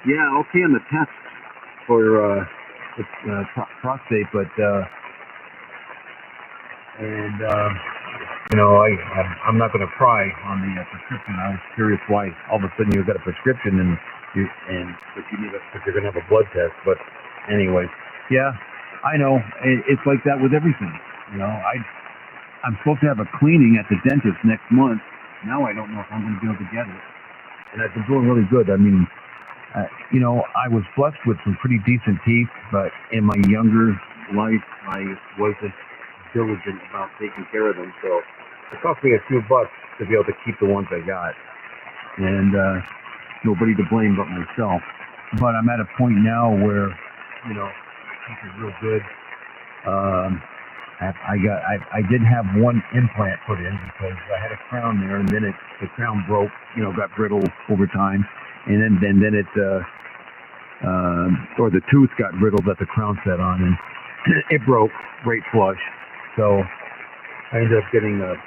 yeah, okay on the test for prostate, but I'm not going to pry on the prescription. I was curious why all of a sudden you got a prescription but you're going to have a blood test. But anyways, yeah, I know it's like that with everything. I'm supposed to have a cleaning at the dentist next month. Now I don't know if I'm going to be able to get it. And I've been doing really good. I mean, I was blessed with some pretty decent teeth, but in my younger life, I wasn't diligent about taking care of them. So it cost me a few bucks to be able to keep the ones I got. And nobody to blame but myself. But I'm at a point now where, my teeth are real good. I did have one implant put in because I had a crown there, and then the crown broke, got brittle over time, and then it or the tooth got brittle that the crown set on, and it broke right flush. So I ended up getting an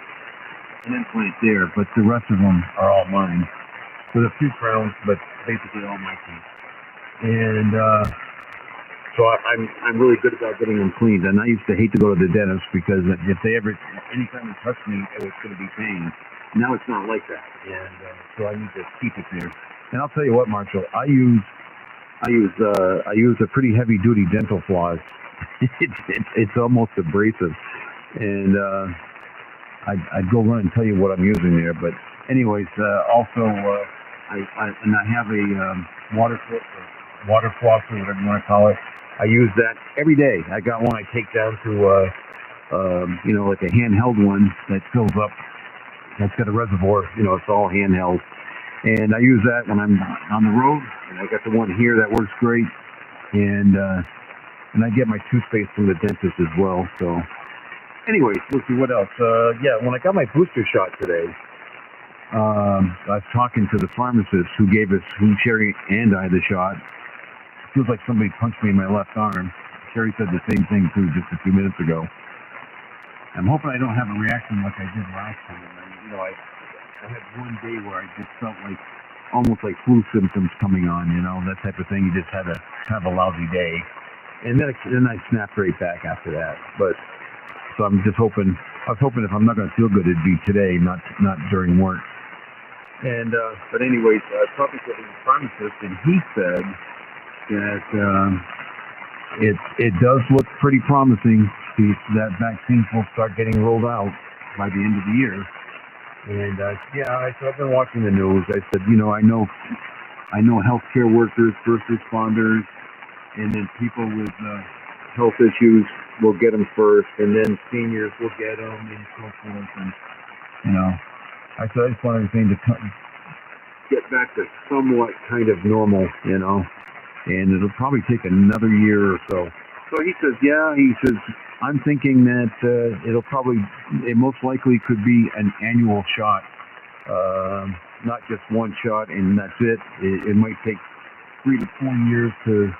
implant there, but the rest of them are all mine. With a few crowns, but basically all my teeth. And so I'm really good about getting them cleaned. And I used to hate to go to the dentist because if they anytime they touch me, it was going to be pain. Now it's not like that, and so I need to keep it there. And I'll tell you what, Marshall, I use a pretty heavy duty dental floss. It's almost abrasive, and I'd go run and tell you what I'm using there. But anyways, also I have a water floss or whatever you want to call it. I use that every day. I got one I take down to like a handheld one that fills up. It's got a reservoir. It's all handheld. And I use that when I'm on the road, and I got the one here that works great. And I get my toothpaste from the dentist as well. So, anyways, let's see what else. When I got my booster shot today, I was talking to the pharmacist who Sherry and I the shot. It feels like somebody punched me in my left arm. Sherry said the same thing too just a few minutes ago. I'm hoping I don't have a reaction like I did last time. I had one day where I just felt like almost like flu symptoms coming on, that type of thing. You just had a kind of a lousy day, and then I snapped right back after that. But so I'm just hoping. I was hoping if I'm not going to feel good, it'd be today, not during work. And but anyways, I was talking to the pharmacist, and he said that it does look pretty promising. That vaccines will start getting rolled out by the end of the year. And I said, I've been watching the news. I said, I know healthcare workers, first responders, and then people with health issues will get them first, and then seniors will get them, and so forth. And I said, I just want everything to get back to somewhat kind of normal, and it'll probably take another year or so. So he says, I'm thinking that it most likely could be an annual shot, not just one shot and that's it. It might take 3 to 4 years to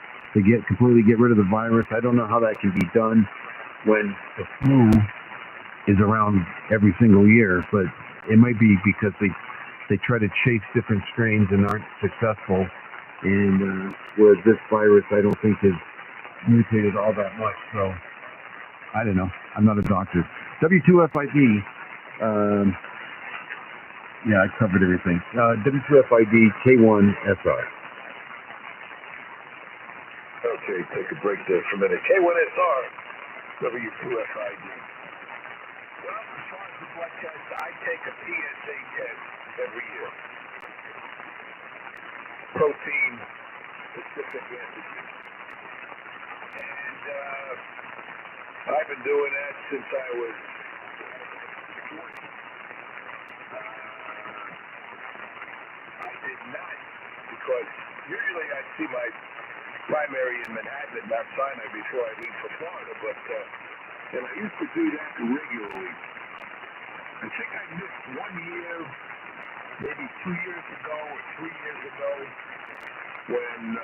completely get rid of the virus. I don't know how that can be done when the flu is around every single year, but it might be because they try to chase different strains and aren't successful. And whereas this virus, I don't think has mutated all that much. So I don't know. I'm not a doctor. W2FID. Yeah, I covered everything. W2FID K1SR. Okay, take a break there for a minute. K1SR, W2FID. Well, as far as the blood test, I take a PSA test every year. Protein specific antigen. And I've been doing that since I was 14. I did not, because usually I see my primary in Manhattan at Mount Sinai before I leave for Florida, but and I used to do that regularly. I think I missed 1 year, maybe 2 years ago or 3 years ago, when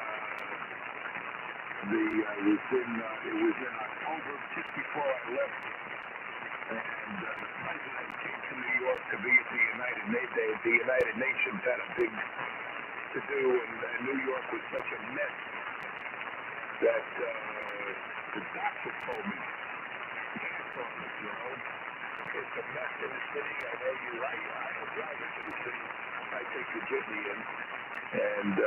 it was in October, just before I left, and the president came to New York to be at the United Nations had a big to do, and New York was such a mess that the doctor told me, it's a mess in the city. I know you're right. I don't drive into the city. I take the jitney in, and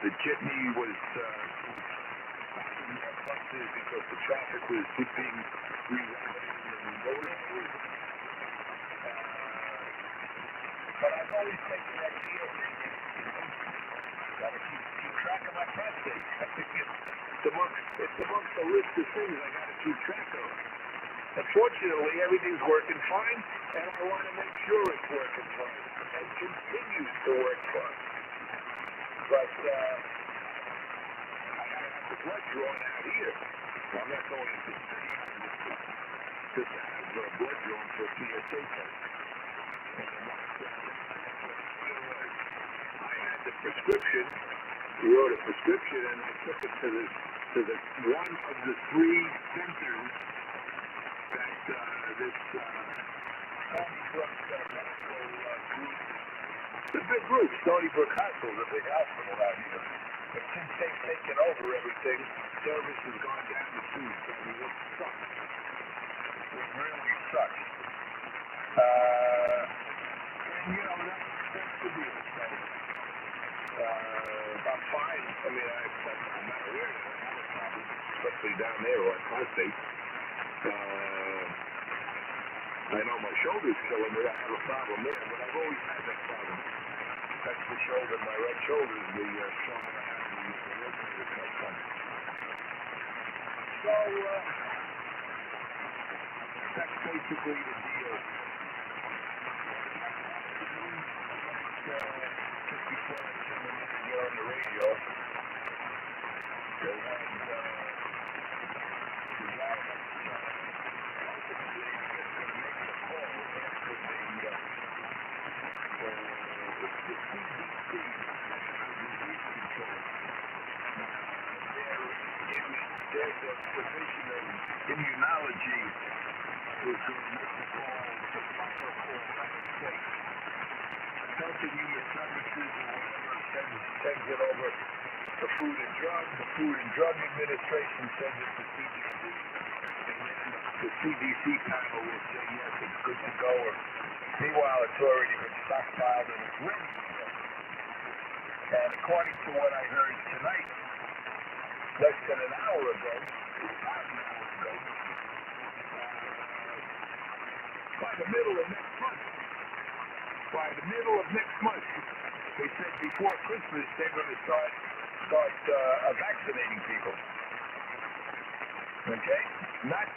the jitney was stopping their buses because the traffic was being rerouted and whatever. But I've always taken that PSA test. Gotta keep track of my prostate. It's amongst the list of things I gotta keep track of. Unfortunately, everything's working fine, and I want to make sure it's working fine and continues to work fine. But I gotta have the blood drawn out here. So I'm not going into the city to have blood drawn for a PSA test. I had the prescription. He wrote a prescription, and I took it to the one of the 3 centers that this Stony Brook medical group. It's a big group. Stony Brook Hospital is a big hospital out here. But since they've taken over everything, service has gone down the tubes. I mean, it sucks. It really sucks. And that's the deal. So, about 5. I mean, I'm not aware that I have a problem, especially down there on prostate. I know my shoulder's killing me. I have a problem there, but I've always had that problem. That's the shoulder, my right shoulder is the shoulder I have the rotator cuff from. So, that's basically the deal. Just before I came in to get on the radio, and the guy there's a provision of immunology was going to make the call to proper call right state. Health and Human Services or whatever sends it over to Food and Drug. The Food and Drug Administration sends it to CDC. And then the CDC panel will say, yes, it's good to go. Or, meanwhile, it's already been stockpiled and it's ready to go. And according to what I heard tonight, less than an hour ago, about an hour ago, by the middle of next month, they said before Christmas they're going to start vaccinating people. Okay? Not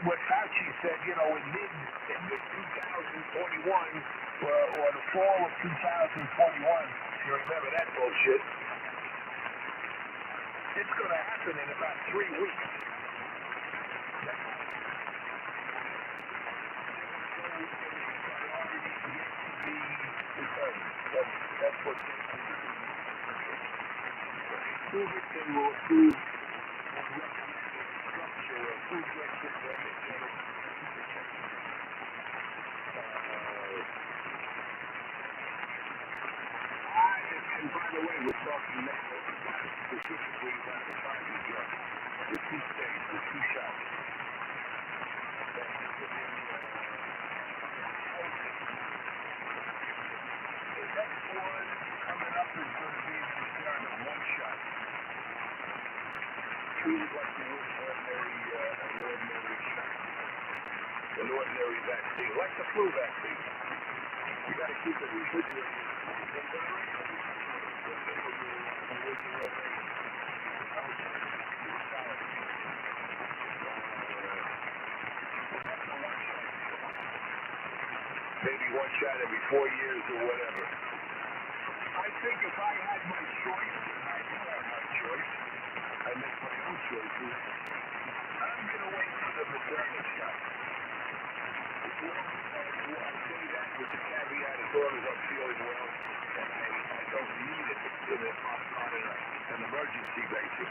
what Fauci said, in mid 2021 or the fall of 2021. If you remember that bullshit. It's going to happen in about 3 weeks. That's what approve it, and will approve structure of food direction. And by the way, we're talking now specifically about the Tiger jump. The 2 stays, the 2 shots. The next one coming up is going to be in the start of 1 shot. Treated like you would an ordinary shot. An ordinary vaccine, like the flu vaccine. You got to keep it refrigerated. Maybe 1 shot every 4 years or whatever. I think if I had my choice, and I do have my choice, I make my own choices, I'm going to wait for the Moderna shot. I say that with the caveat as long as I'm feeling well and I don't need it on an emergency basis.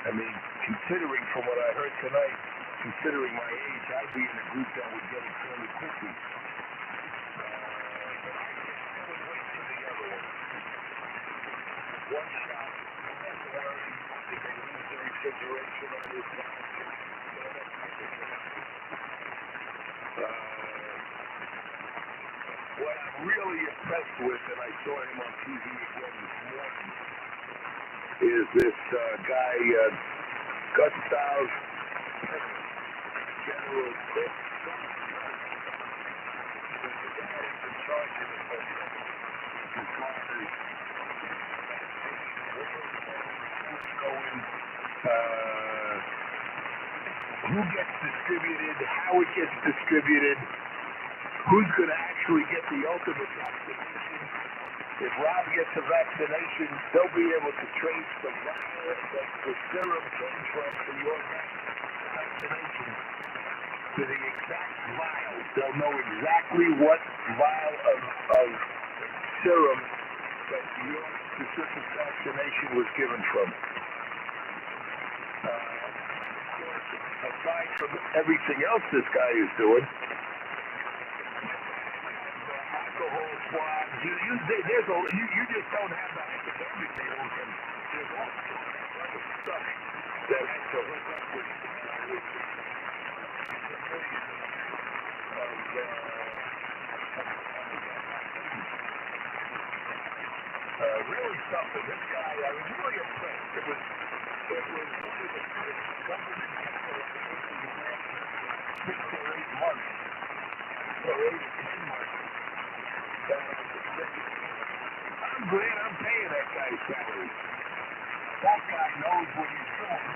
I mean, considering from what I heard tonight, considering my age, I'd be in a group that would get it fairly quickly. But I would wait for the other one. 1 shot, don't have to worry. Did they lose the refrigeration on this one? What I'm really impressed with, and I saw him on TV again this morning, is this guy, Gustav, General Cook. The guy that's in charge of the whole thing. As far as going, who gets distributed, how it gets distributed, who's going to actually get the ultimate vaccination. If Rob gets a vaccination, they'll be able to trace the vial that the serum came from your vaccination to the exact vial. They'll know exactly what vial of serum that your specific vaccination was given from. Aside from everything else this guy is doing, alcohol swabs, you just don't have the hypodermic needles, and there's all sorts of other stuff that has to hook up with really something. This guy, I was really impressed. It was one of the first government declarations in the last 6 or 8 months, or 8 or 10 months. I'm glad I'm paying that guy's salary. That guy knows what he's doing.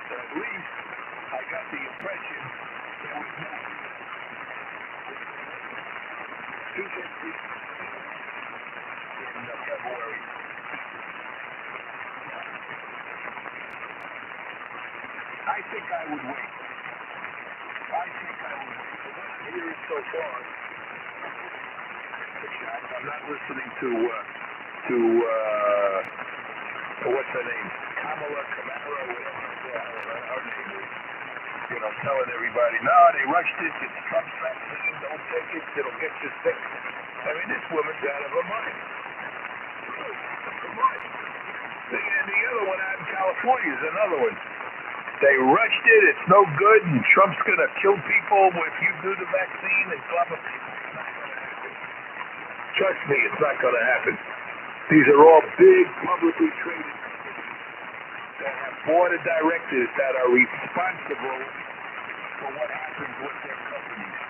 At least I got the impression there was no 250 in February. I think I would wait. Here so far, I'm not listening to what's her name, Kamala, whatever her name is. You know, telling everybody, no, they rushed it. It's Trump's vaccine. Don't take it. It'll get you sick. I mean, this woman's out of her mind. Come on. The other one out in California is another one. They rushed it, it's no good, and Trump's going to kill people if you do the vaccine, and blah, blah, blah. Trust me, it's not going to happen. These are all big, publicly traded companies that have board of directors that are responsible for what happens with their companies.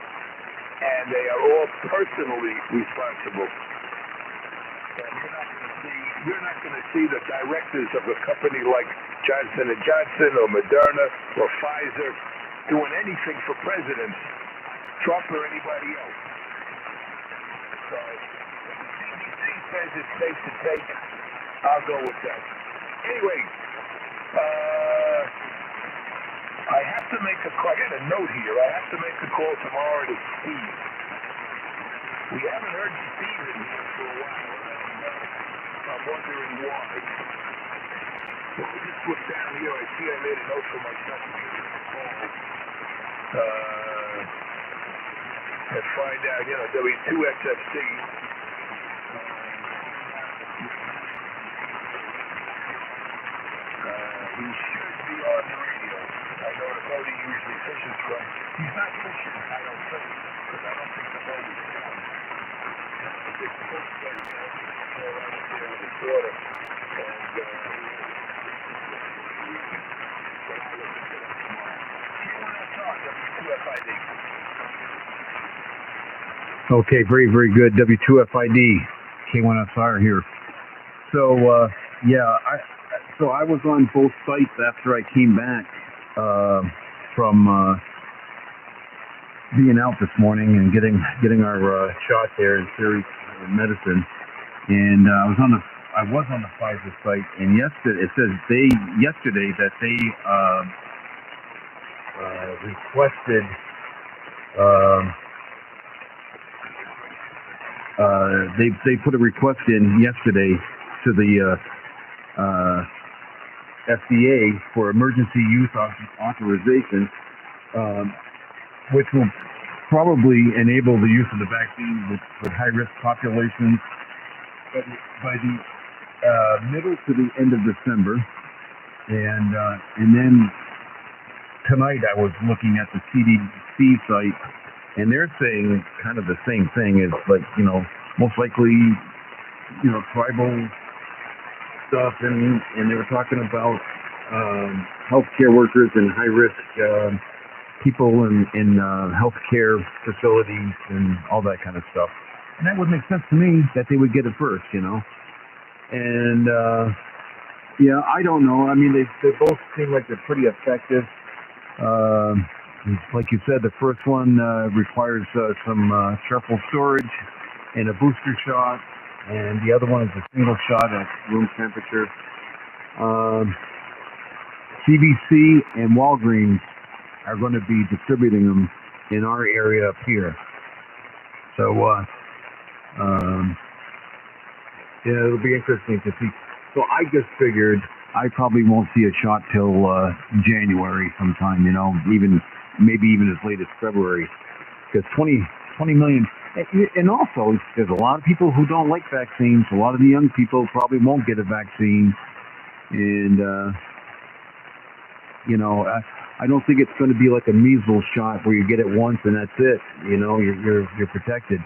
And they are all personally responsible. And you're not going to see the directors of a company like Johnson & Johnson or Moderna or Pfizer doing anything for presidents, Trump or anybody else. So if the CDC says it's safe to take, I'll go with that. Anyway, I have to make a call. I got a note here. I have to make a call tomorrow to Steve. We haven't heard Steve in here for a while. I'm wondering why. Let me just look down here. I see I made a note for myself to give him a call. And find out, WTXFC. He should be on the radio. I know the boat he usually fishes from. He's not fishing, I don't think, because I don't think the boat is going. I think the boat's going to go right up there in the water. And but I'll look into that tomorrow. K1SR, W2FID. Okay, very, very good. W2FID, K1SR here. So, so I was on both sites after I came back from being out this morning and getting our shot there in series medicine. And I was on the Pfizer site, and yesterday it says yesterday that they requested. They put a request in yesterday to the FDA for emergency use authorization, which will probably enable the use of the vaccine with high-risk populations by the middle to the end of December. And then tonight I was looking at the CDC site, and they're saying kind of the same thing. Is like, most likely, tribal stuff, and they were talking about healthcare workers and high-risk people in healthcare facilities and all that kind of stuff. And that would make sense to me that they would get it first, And I don't know. I mean, they both seem like they're pretty effective. Like you said, the first one requires some careful storage and a booster shot, and the other one is a single shot at room temperature. CDC and Walgreens are going to be distributing them in our area up here. So, it'll be interesting to see. So I just figured I probably won't see a shot till January sometime, maybe even as late as February, because 20 million. And also, there's a lot of people who don't like vaccines. A lot of the young people probably won't get a vaccine, and I don't think it's going to be like a measles shot where you get it once and that's it. You're protected.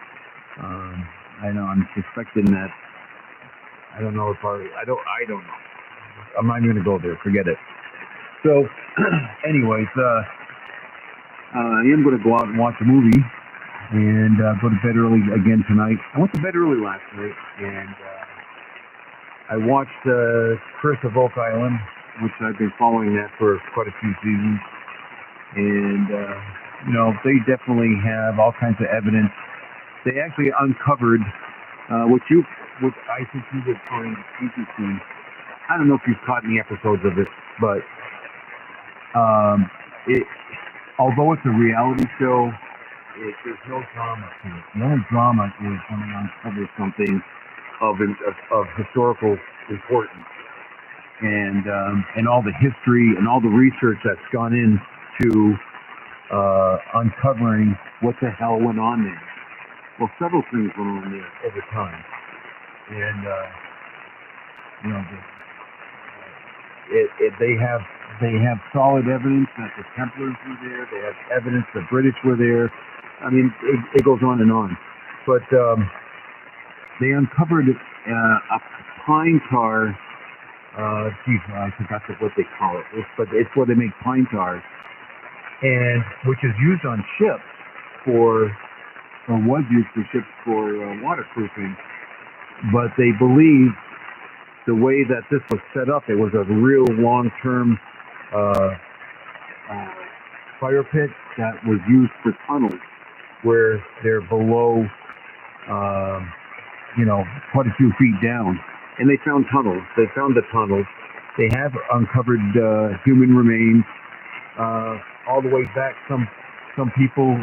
I know. I'm suspecting that. I don't know if I don't know. I'm not even going to go there. Forget it. So, anyways, I am going to go out and watch a movie and go to bed early again tonight. I went to bed early last night, and I watched Curse of Oak Island, which I've been following that for quite a few seasons. And, they definitely have all kinds of evidence. They actually uncovered what I think you would find interesting. I don't know if you've caught any episodes of it, but although it's a reality show, there's no drama to it. The only drama is when they uncover something of historical importance, and all the history and all the research that's gone into uncovering what the hell went on there. Well, several things went on there over time, and they have solid evidence that the Templars were there. They have evidence the British were there. I mean, it goes on and on. But they uncovered a pine tar. I forgot what they call it. But it's where they make pine tar, and which is used on ships or was used for ships for waterproofing. But they believe the way that this was set up, it was a real long-term fire pit that was used for tunnels, where they're below, quite a few feet down. And they found tunnels. They found the tunnels. They have uncovered human remains all the way back. Some people,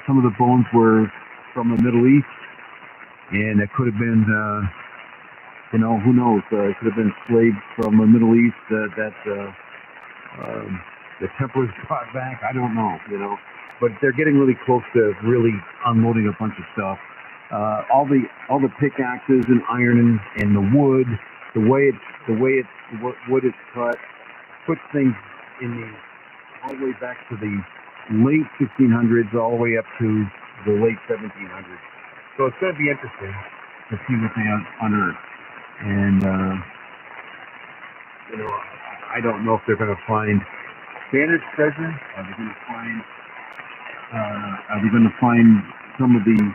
some of the bones were from the Middle East, and it could have been, who knows? It could have been slaves from the Middle East that the Templars brought back. I don't know, but they're getting really close to really unloading a bunch of stuff. All the pickaxes and iron and the wood, the way wood is cut, puts things in the all the way back to the late 1600s, all the way up to the late 1700s. So it's going to be interesting to see what they unearth. And you know, I don't know if they're going to find Spanish treasure. Are they going to find? Are they going to find some of the?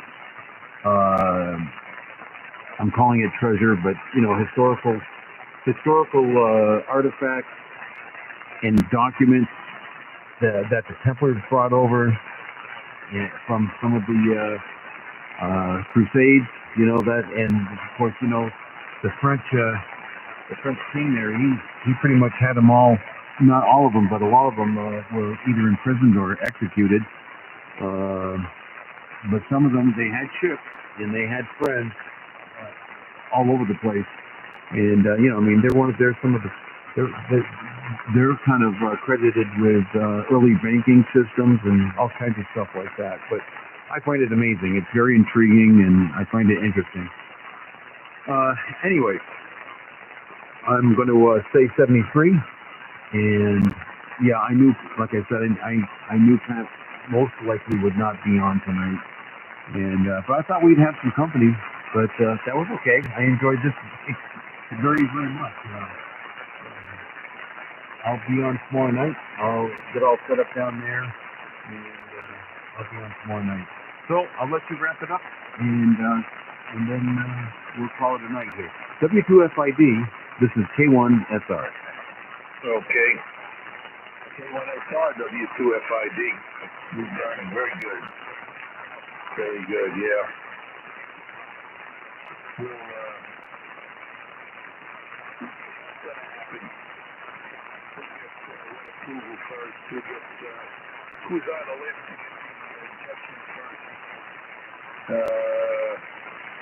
I'm calling it treasure, but you know, historical artifacts and documents that the Templars brought over from some of the Crusades. You know that, and of course, you know, the French king there. He pretty much had them all. Not all of them, but a lot of them were either imprisoned or executed. But some of them, they had ships and they had friends all over the place. And you know, I mean, they're kind of credited with early banking systems and all kinds of stuff like that. But I find it amazing. It's very intriguing, and I find it interesting. Anyway, I'm going to say 73. And yeah, I knew, like I said, I knew Pat most likely would not be on tonight. And but I thought we'd have some company, but that was okay. I enjoyed this very, very much. I'll be on tomorrow night. I'll get all set up down there, and I'll be on tomorrow night. So I'll let you wrap it up, and then we'll call it a night here. W2FID. This is K1SR. Okay. K1SR, W2FID. You're burning. Very good. Very good, yeah. We'll, what's going to happen? We'll get approval first. We'll get who's on the list to get the injection first.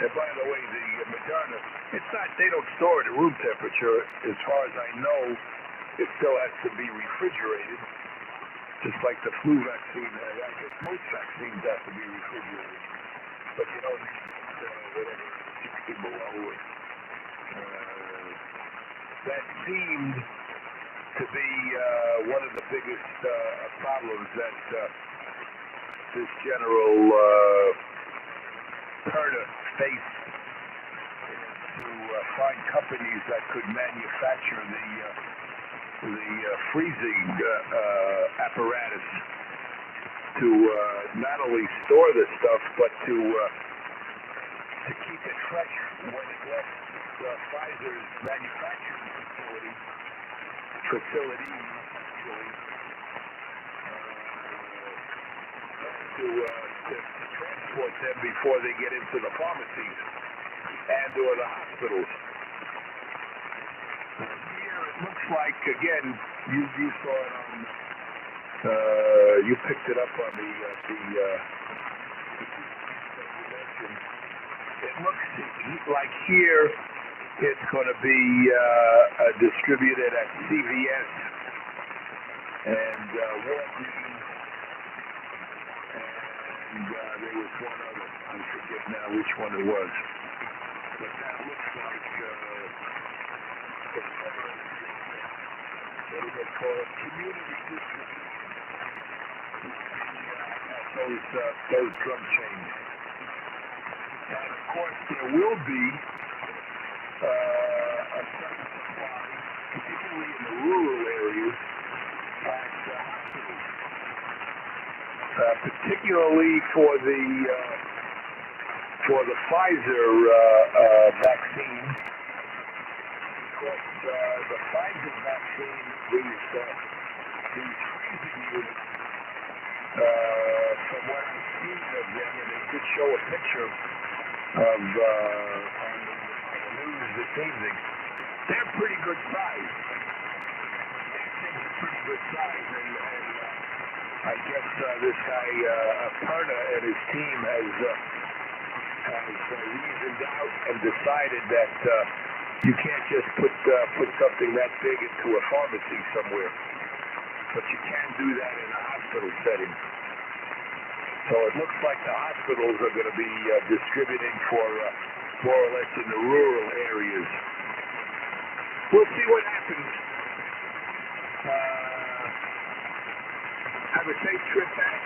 And by the way, the Moderna, it's not, they don't store it at room temperature. As far as I know, it still has to be refrigerated, just like the flu vaccine. I guess most vaccines have to be refrigerated, but you don't need whatever 60 below. That seemed to be one of the biggest problems that this General Perna faced, to find companies that could manufacture the freezing apparatus to not only store the stuff, but to keep it fresh when it left Pfizer's manufacturing facility to transport them before they get into the pharmacies and or the hospitals. Here it looks like, again, you saw it on, you picked it up on the it looks like here it's going to be distributed at CVS and Walgreens, and there was one other, I forget now which one it was, but that looks like what do they call it, community distribution at those drug chains. And of course there will be a certain supply, particularly in the rural areas, at hospitals, particularly for the Pfizer vaccine. Because the Pfizer vaccine, these freezing units, from what I've seen of them, and they did show a picture of on the news this evening, they're pretty good size. They're pretty good size, and I guess this guy Perna and his team has reasoned out and decided that you can't just put something that big into a pharmacy somewhere, but you can do that in a hospital setting. So it looks like the hospitals are going to be distributing for more or less in the rural areas. We'll see what happens. Have a safe trip back.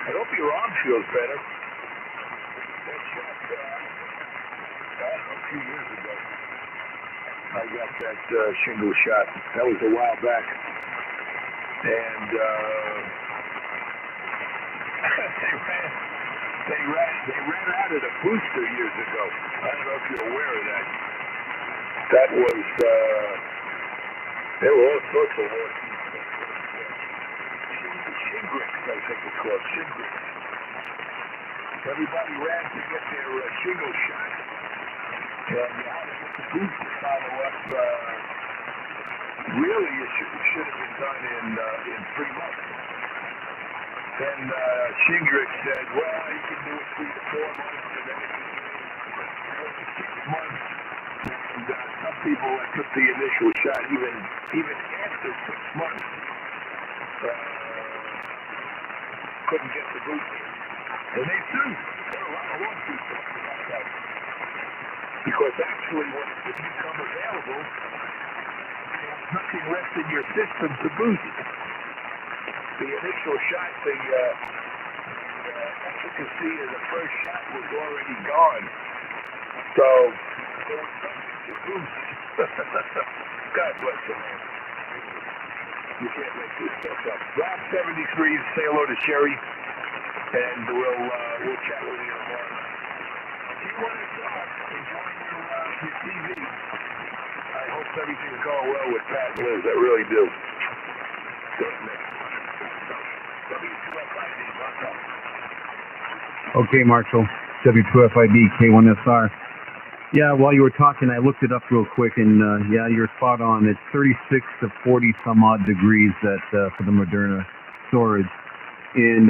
I hope your arm feels better. That shot, I don't know, a few years ago, I got that shingle shot. That was a while back. And they ran out of the booster years ago. I don't know if you're aware of that. That was, there were all sorts of war teams. Shingrix, I think it's called, Shingrix. Everybody ran to get their shingle shot. And you had to get the booster follow-up. Really, it should have been done in 3 months. Then Shingrix said, well, you can do it 3 to 4 months, and then it can do it 6 months. And some people that took the initial shot, even after 6 months, couldn't get the booster. And they sued. There were a lot of lawsuits about that. Because actually, when it didn't become available, there was nothing left in your system to boost. The initial shot, the efficacy of the first shot was already gone. So, there was nothing to boost. God bless you, man. You can't make this stuff up. Rob 73, say hello to Sherry, and we'll chat with you tomorrow. T1 is on. Enjoy your TV. I hope everything's going well with Pat and Liz. I really do. Good, man. Okay, Marshall. W2FID K1SR. Yeah, while you were talking, I looked it up real quick, and yeah, you're spot on. It's 36 to 40 some odd degrees for the Moderna storage. And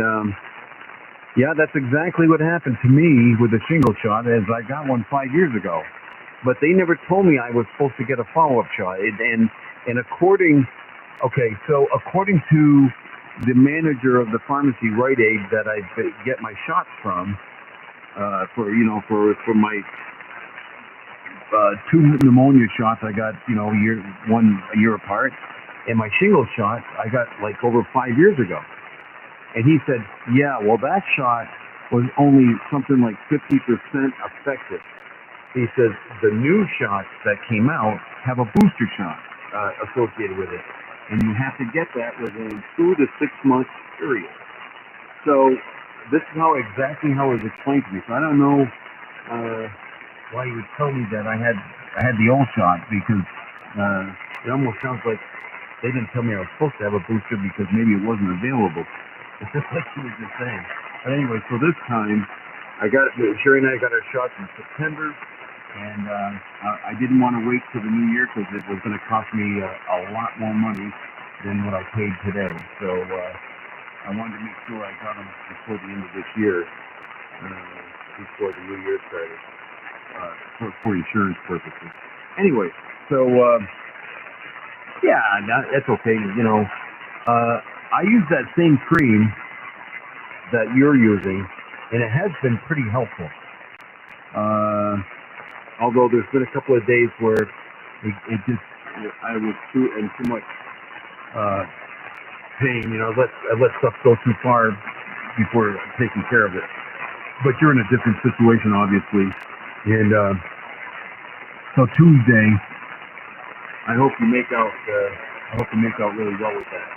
yeah, that's exactly what happened to me with the shingle shot, as I got one 5 years ago. But they never told me I was supposed to get a follow-up shot. And according to the manager of the pharmacy, Rite Aid, that I get my shots from, for my 2 pneumonia shots I got, one a year apart, and my shingle shots I got like over 5 years ago. And he said, yeah, well, that shot was only something like 50% effective. He says the new shots that came out have a booster shot associated with it, and you have to get that within 2 to 6 months period. So this is exactly how it was explained to me. So I don't know why you would tell me that I had the old shot, because it almost sounds like they didn't tell me I was supposed to have a booster because maybe it wasn't available. It's just like you were just saying. But anyway, so this time Sherry and I got our shots in September, and I didn't want to wait till the new year because it was going to cost me a lot more money than what I paid today. So I wanted to make sure I got them before the end of this year, before the new year started. For insurance purposes. Anyway, so yeah, that's okay. I use that same cream that you're using, and it has been pretty helpful. Although there's been a couple of days where I was in too much pain. I let stuff go too far before taking care of it. But you're in a different situation, obviously. And so Tuesday, I hope you make out really well with that.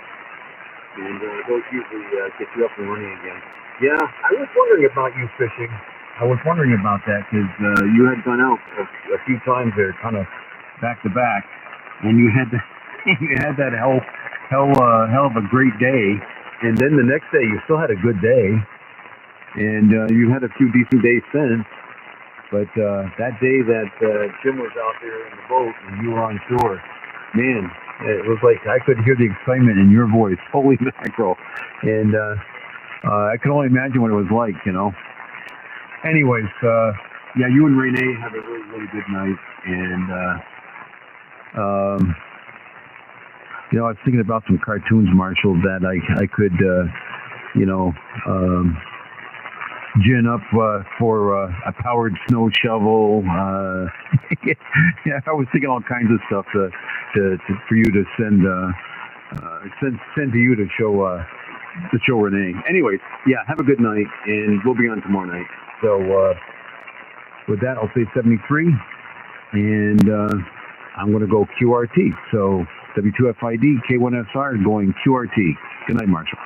And those usually get you up and running again. Yeah, I was wondering about you fishing. I was wondering about that because you had gone out a few times there, kind of back to back, and you had that hell of a great day. And then the next day, you still had a good day, and you had a few decent days since. But that day that Jim was out there in the boat and you were on shore, man, it was like I could hear the excitement in your voice. Holy mackerel. And I can only imagine what it was like, Anyways, yeah, you and Renee have a really, really good night. And, I was thinking about some cartoons, Marshall, that I could, gin up for a powered snow shovel. Yeah, I was thinking all kinds of stuff for you to send send to you to show Renee. Anyways, yeah, have a good night, and we'll be on tomorrow night. So with that, I'll say 73, and I'm going to go QRT. So W2FID, K1SR, going QRT. Good night, Marshall.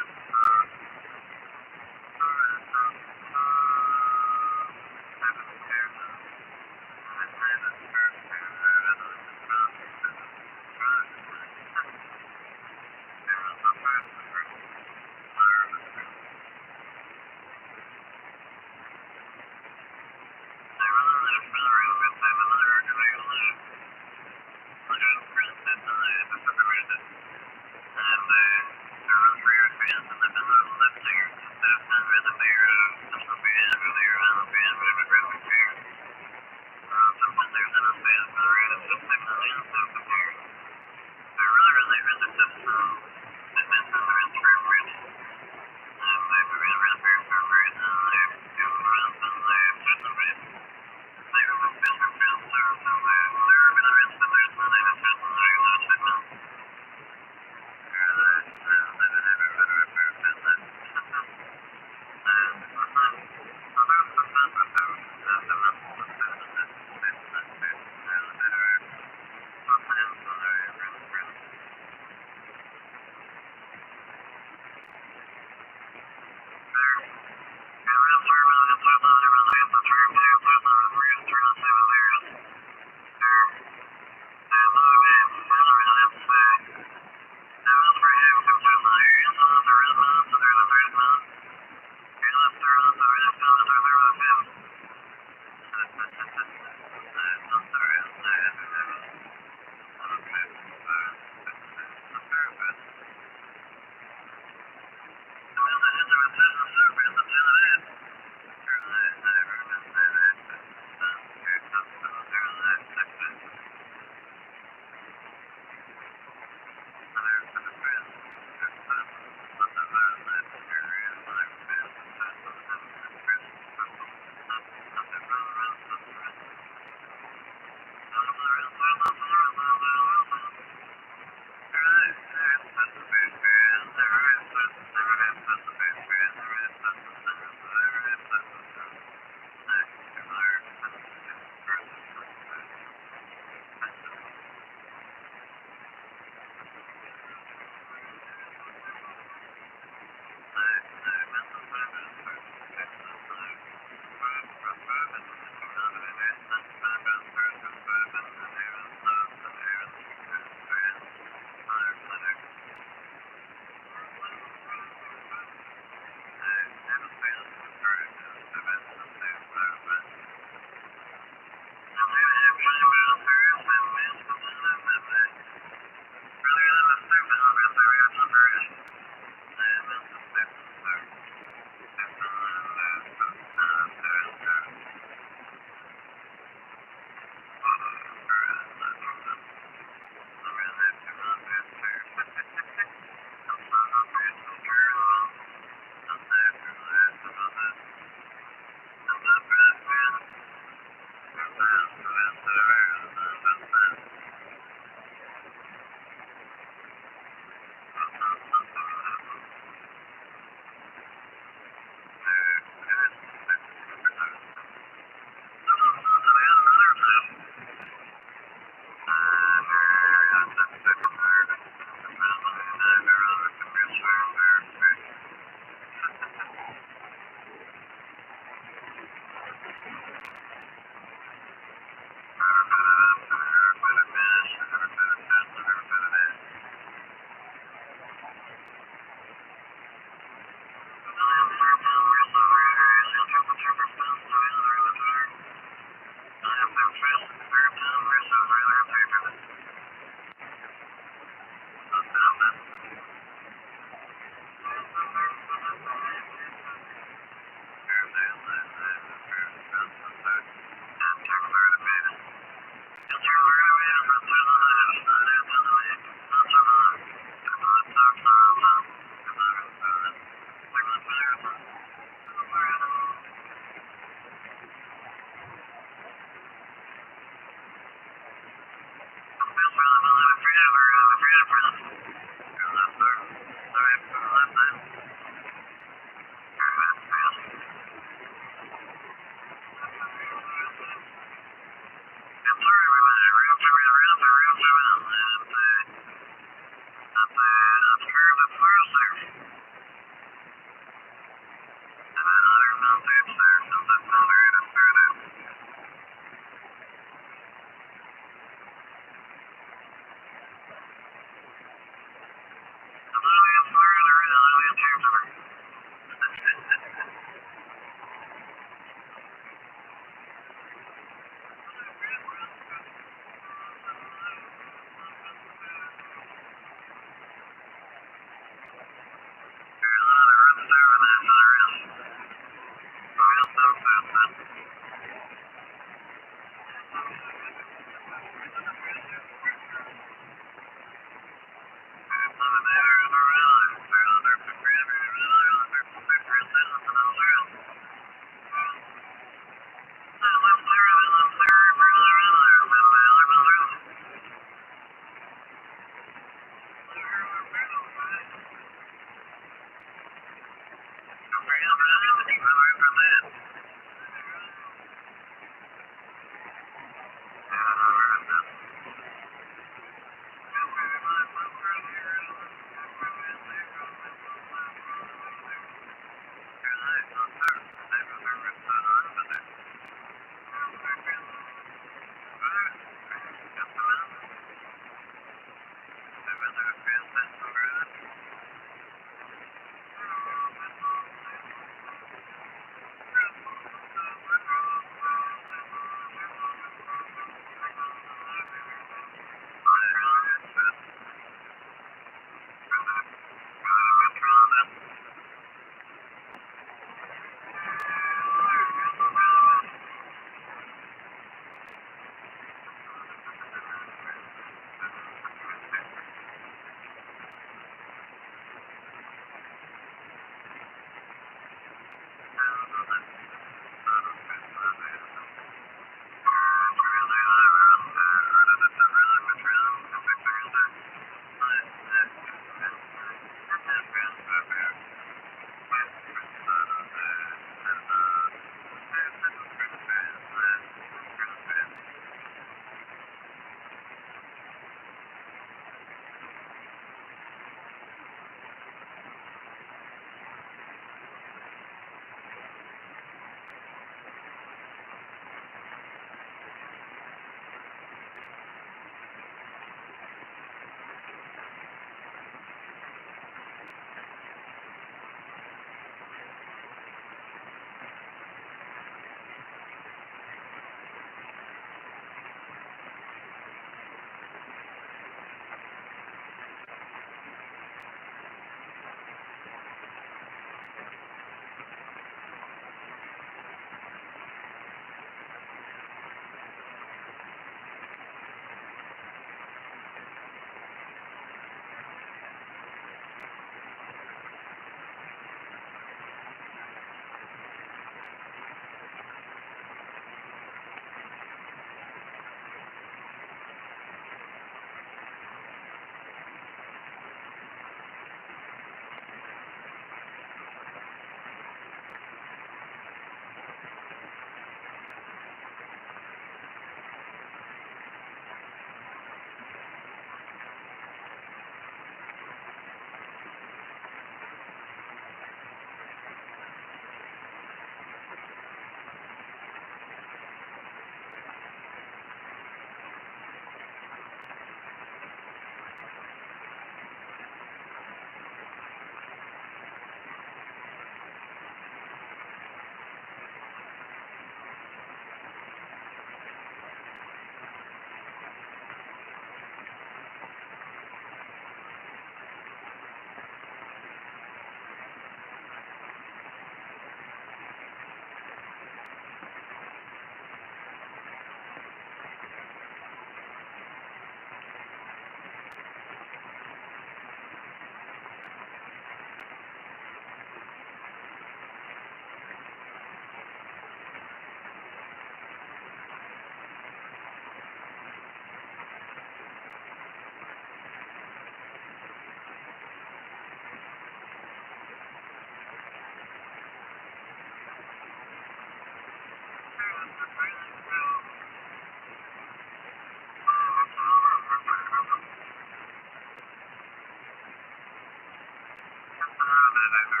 minute,